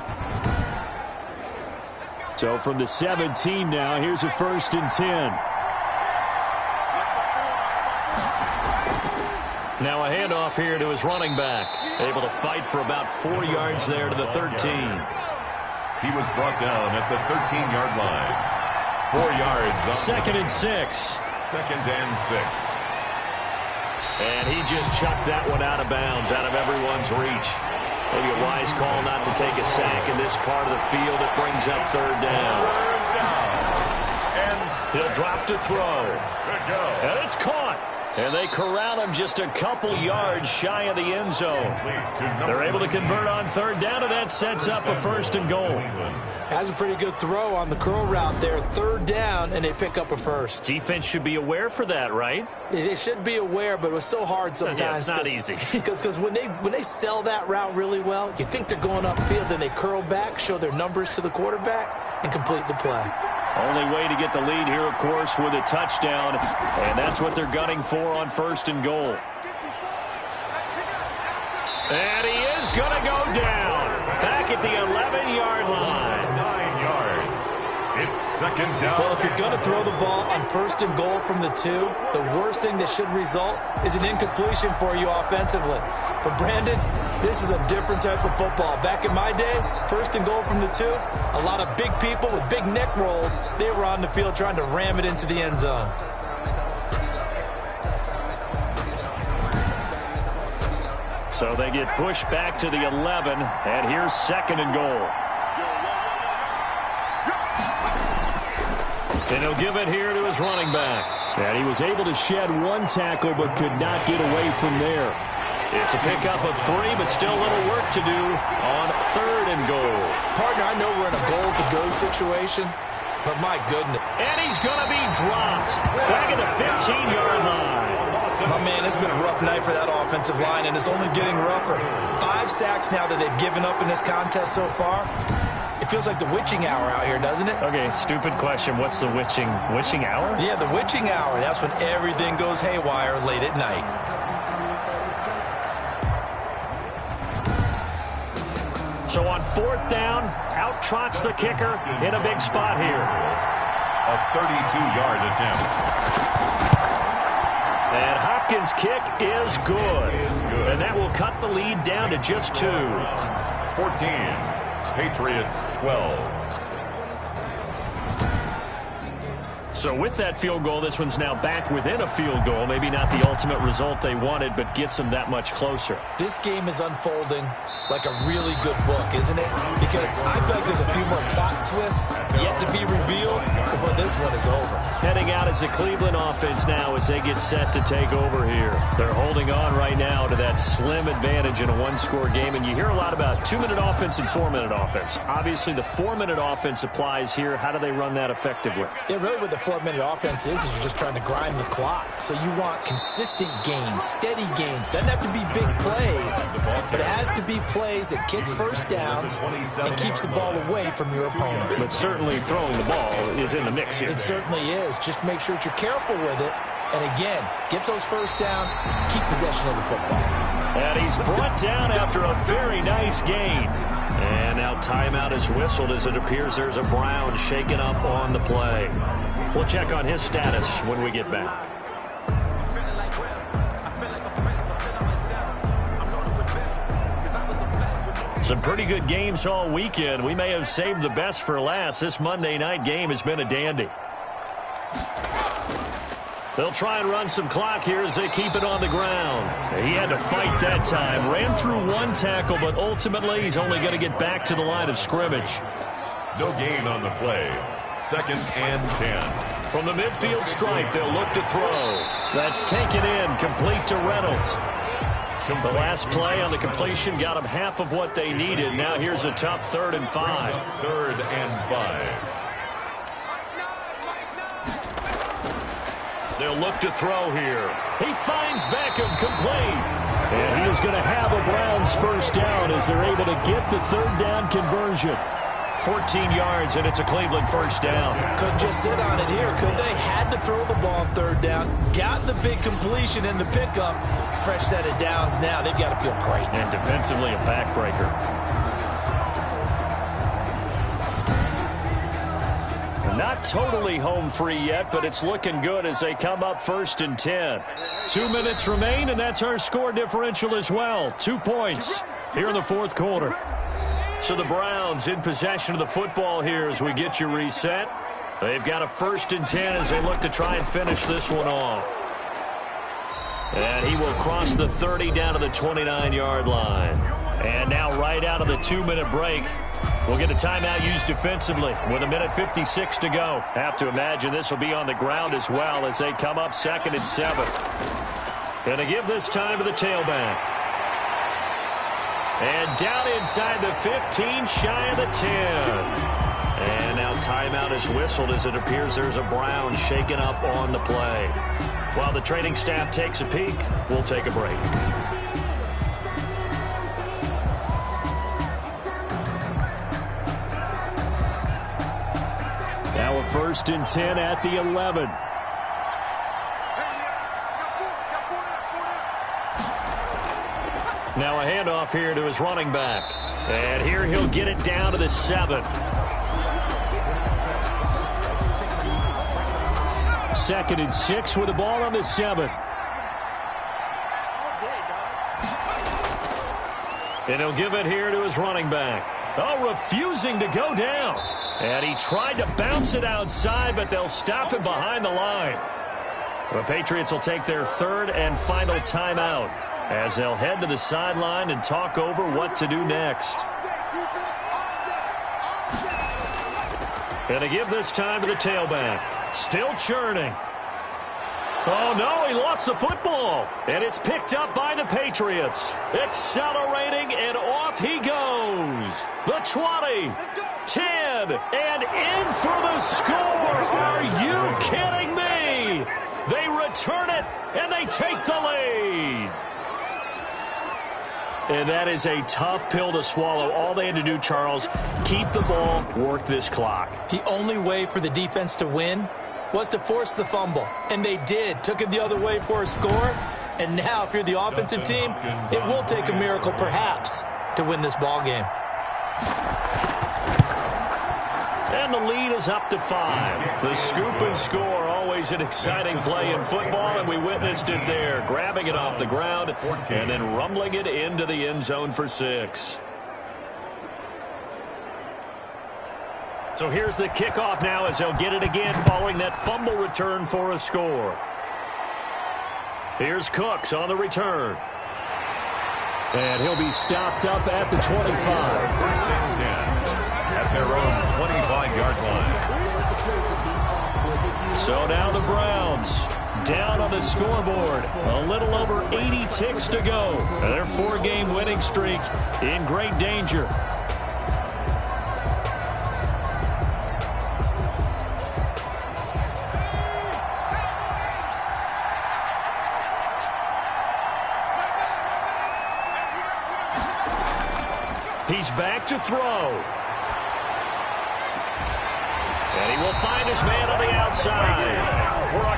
So from the 17 now, here's a 1st and 10. Now a handoff here to his running back. Able to fight for about 4 yards there to the 13.
He was brought down at the 13-yard line. 4 yards.
2nd and 6.
2nd and 6.
And he just chucked that one out of bounds, out of everyone's reach. Maybe a wise call not to take a sack in this part of the field. It brings up 3rd down.
And
He'll drop to throw.
to go.
And it's caught. And they corral him just a couple yards shy of the end zone. They're able to convert on 3rd down, and that sets up a 1st and goal.
Has a pretty good throw on the curl route there. 3rd down, and they pick up a 1st.
Defense should be aware for that, right?
They should be aware, but it was so hard sometimes.
Yeah, it's not easy.
Because when they sell that route really well, you think they're going upfield, then they curl back, show their numbers to the quarterback, and complete the play.
Only way to get the lead here, of course, with a touchdown, and that's what they're gunning for on 1st and goal. And he is going to go down back at the 11-yard line.
9 yards. It's 2nd down.
Well, if you're going to throw the ball on 1st and goal from the 2, the worst thing that should result is an incompletion for you offensively. But, Brandon, this is a different type of football. Back in my day, 1st and goal from the 2, a lot of big people with big neck rolls, they were on the field trying to ram it into the end zone.
So they get pushed back to the 11, and here's 2nd and goal. And he'll give it here to his running back.
And he was able to shed 1 tackle but could not get away from there.
It's a pickup of 3, but still a little work to do on 3rd and goal.
Partner, I know we're in a goal-to-go situation, but my goodness.
And he's going to be dropped back at the 15-yard line.
My man, it's been a rough night for that offensive line, and it's only getting rougher. 5 sacks now that they've given up in this contest so far. It feels like the witching hour out here, doesn't it?
Okay, stupid question. What's the witching hour?
Yeah, the witching hour. That's when everything goes haywire late at night.
So on 4th down, out trots the kicker in a big spot here.
A 32-yard attempt.
And Hopkins' kick is good. And that will cut the lead down to just 2.
14. Patriots 12.
So with that field goal, this one's now back within a field goal. Maybe not the ultimate result they wanted, but gets them that much closer.
This game is unfolding like a really good book, isn't it? Because I feel like there's a few more plot twists yet to be revealed before this one is over.
Heading out is the Cleveland offense now as they get set to take over here. They're holding on right now to that slim advantage in a 1-score game, and you hear a lot about 2-minute offense and 4-minute offense. Obviously, the 4-minute offense applies here. How do they run that effectively?
Yeah, really what the 4-minute offense is you're just trying to grind the clock. So you want consistent gains, steady gains. Doesn't have to be big plays, but it has to be plays that gets 1st downs and keeps the ball away from your opponent.
But certainly throwing the ball is in the mix here.
It certainly is. Just make sure that you're careful with it. And again, get those 1st downs, keep possession of the football.
And he's brought down after a very nice gain. And now timeout is whistled as it appears there's a Brown shaken up on the play. We'll check on his status when we get back. Some pretty good games all weekend. We may have saved the best for last. This Monday night game has been a dandy. They'll try and run some clock here as they keep it on the ground. He had to fight that time. Ran through 1 tackle, but ultimately he's only going to get back to the line of scrimmage.
No gain on the play. 2nd and 10.
From the midfield stripe, they'll look to throw. That's taken in, complete to Reynolds. The last play on the completion got them half of what they needed. Now here's a tough 3rd and 5.
3rd and 5.
They'll look to throw here. He finds Beckham complete. And he is going to have a Browns 1st down as they're able to get the 3rd down conversion.
14 yards, and it's a Cleveland first down.
Couldn't just sit on it here, could they? Had to throw the ball on third down. Got the big completion in the pickup. Fresh set of downs now. They've got to feel great.
And defensively, a backbreaker. Not totally home free yet, but it's looking good as they come up 1st and 10. 2 minutes remain, and that's our score differential as well. 2 points here in the fourth quarter. So the Browns in possession of the football here as we get you reset. They've got a 1st and 10 as they look to try and finish this one off. And he will cross the 30 down to the 29-yard line. And now right out of the 2-minute break, we'll get a timeout used defensively with 1:56 to go. Have to imagine this will be on the ground as well as they come up 2nd and 7. Going to give this time to the tailback. And down inside the 15, shy of the 10. And now timeout is whistled as it appears there's a Brown shaken up on the play. While the training staff takes a peek, we'll take a break. Now a 1st and 10 at the 11. Now a handoff here to his running back. And here he'll get it down to the 7. 2nd and 6 with the ball on the 7. And he'll give it here to his running back. Oh, refusing to go down. And he tried to bounce it outside, but they'll stop him behind the line. The Patriots will take their 3rd and final timeout as they'll head to the sideline and talk over what to do next. And to give this time to the tailback. Still churning. Oh, no, he lost the football. And it's picked up by the Patriots. Accelerating, and off he goes. The 20, 10, and in for the score. Are you kidding me? They return it, and they take the lead. And that is a tough pill to swallow. All they had to do, Charles, keep the ball, work this clock.
The only way for the defense to win was to force the fumble. And they did. Took it the other way for a score. And now, if you're the offensive team, it will take a miracle, perhaps, to win this ball game.
And the lead is up to 5. The scoop and score, always an exciting play in football, and we witnessed it there. Grabbing it off the ground and then rumbling it into the end zone for 6. So here's the kickoff now as they'll get it again following that fumble return for a score. Here's Cooks on the return. And he'll be stopped up at the 25.
1st and 10 at their own 25-yard line.
So now the Browns down on the scoreboard. A little over 80 ticks to go. Their 4-game winning streak in great danger. He's back to throw. And he will find his man on the outside.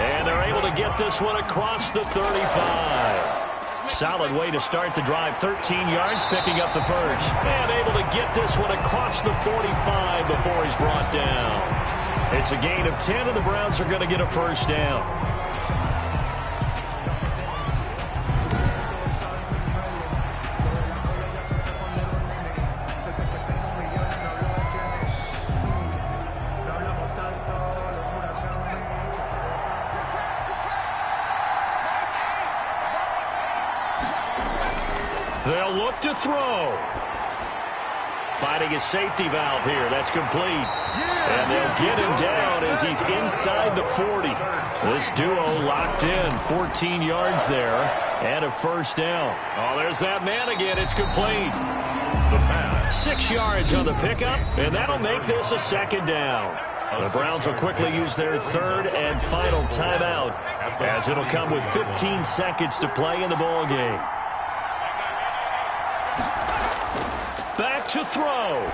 And they're able to get this one across the 35. Solid way to start the drive. 13 yards, picking up the first. And able to get this one across the 45 before he's brought down. It's a gain of 10, and the Browns are going to get a first down. They'll look to throw. Finding his safety valve here. That's complete. And they'll get him down as he's inside the 40. This duo locked in. 14 yards there and a first down. Oh, there's that man again. It's complete.
The pass.
6 yards on the pickup, and that'll make this a second down. The Browns will quickly use their 3rd and final timeout as it'll come with 15 seconds to play in the ball game. Back to throw.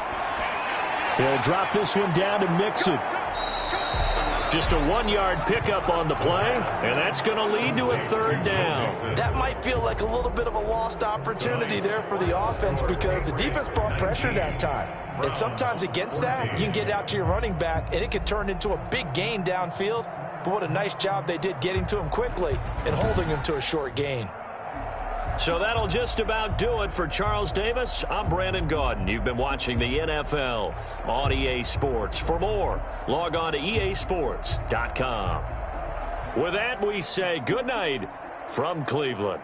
He'll drop this one down to Mixon. Just a 1-yard pickup on the play, and that's going to lead to a third down.
That might feel like a little bit of a lost opportunity there for the offense because the defense brought pressure that time. And sometimes against that, you can get out to your running back, and it can turn into a big gain downfield. But what a nice job they did getting to him quickly and holding him to a short gain.
So that'll just about do it for Charles Davis. I'm Brandon Gaudin. You've been watching the NFL on EA Sports. For more, log on to easports.com. With that, we say good night from Cleveland.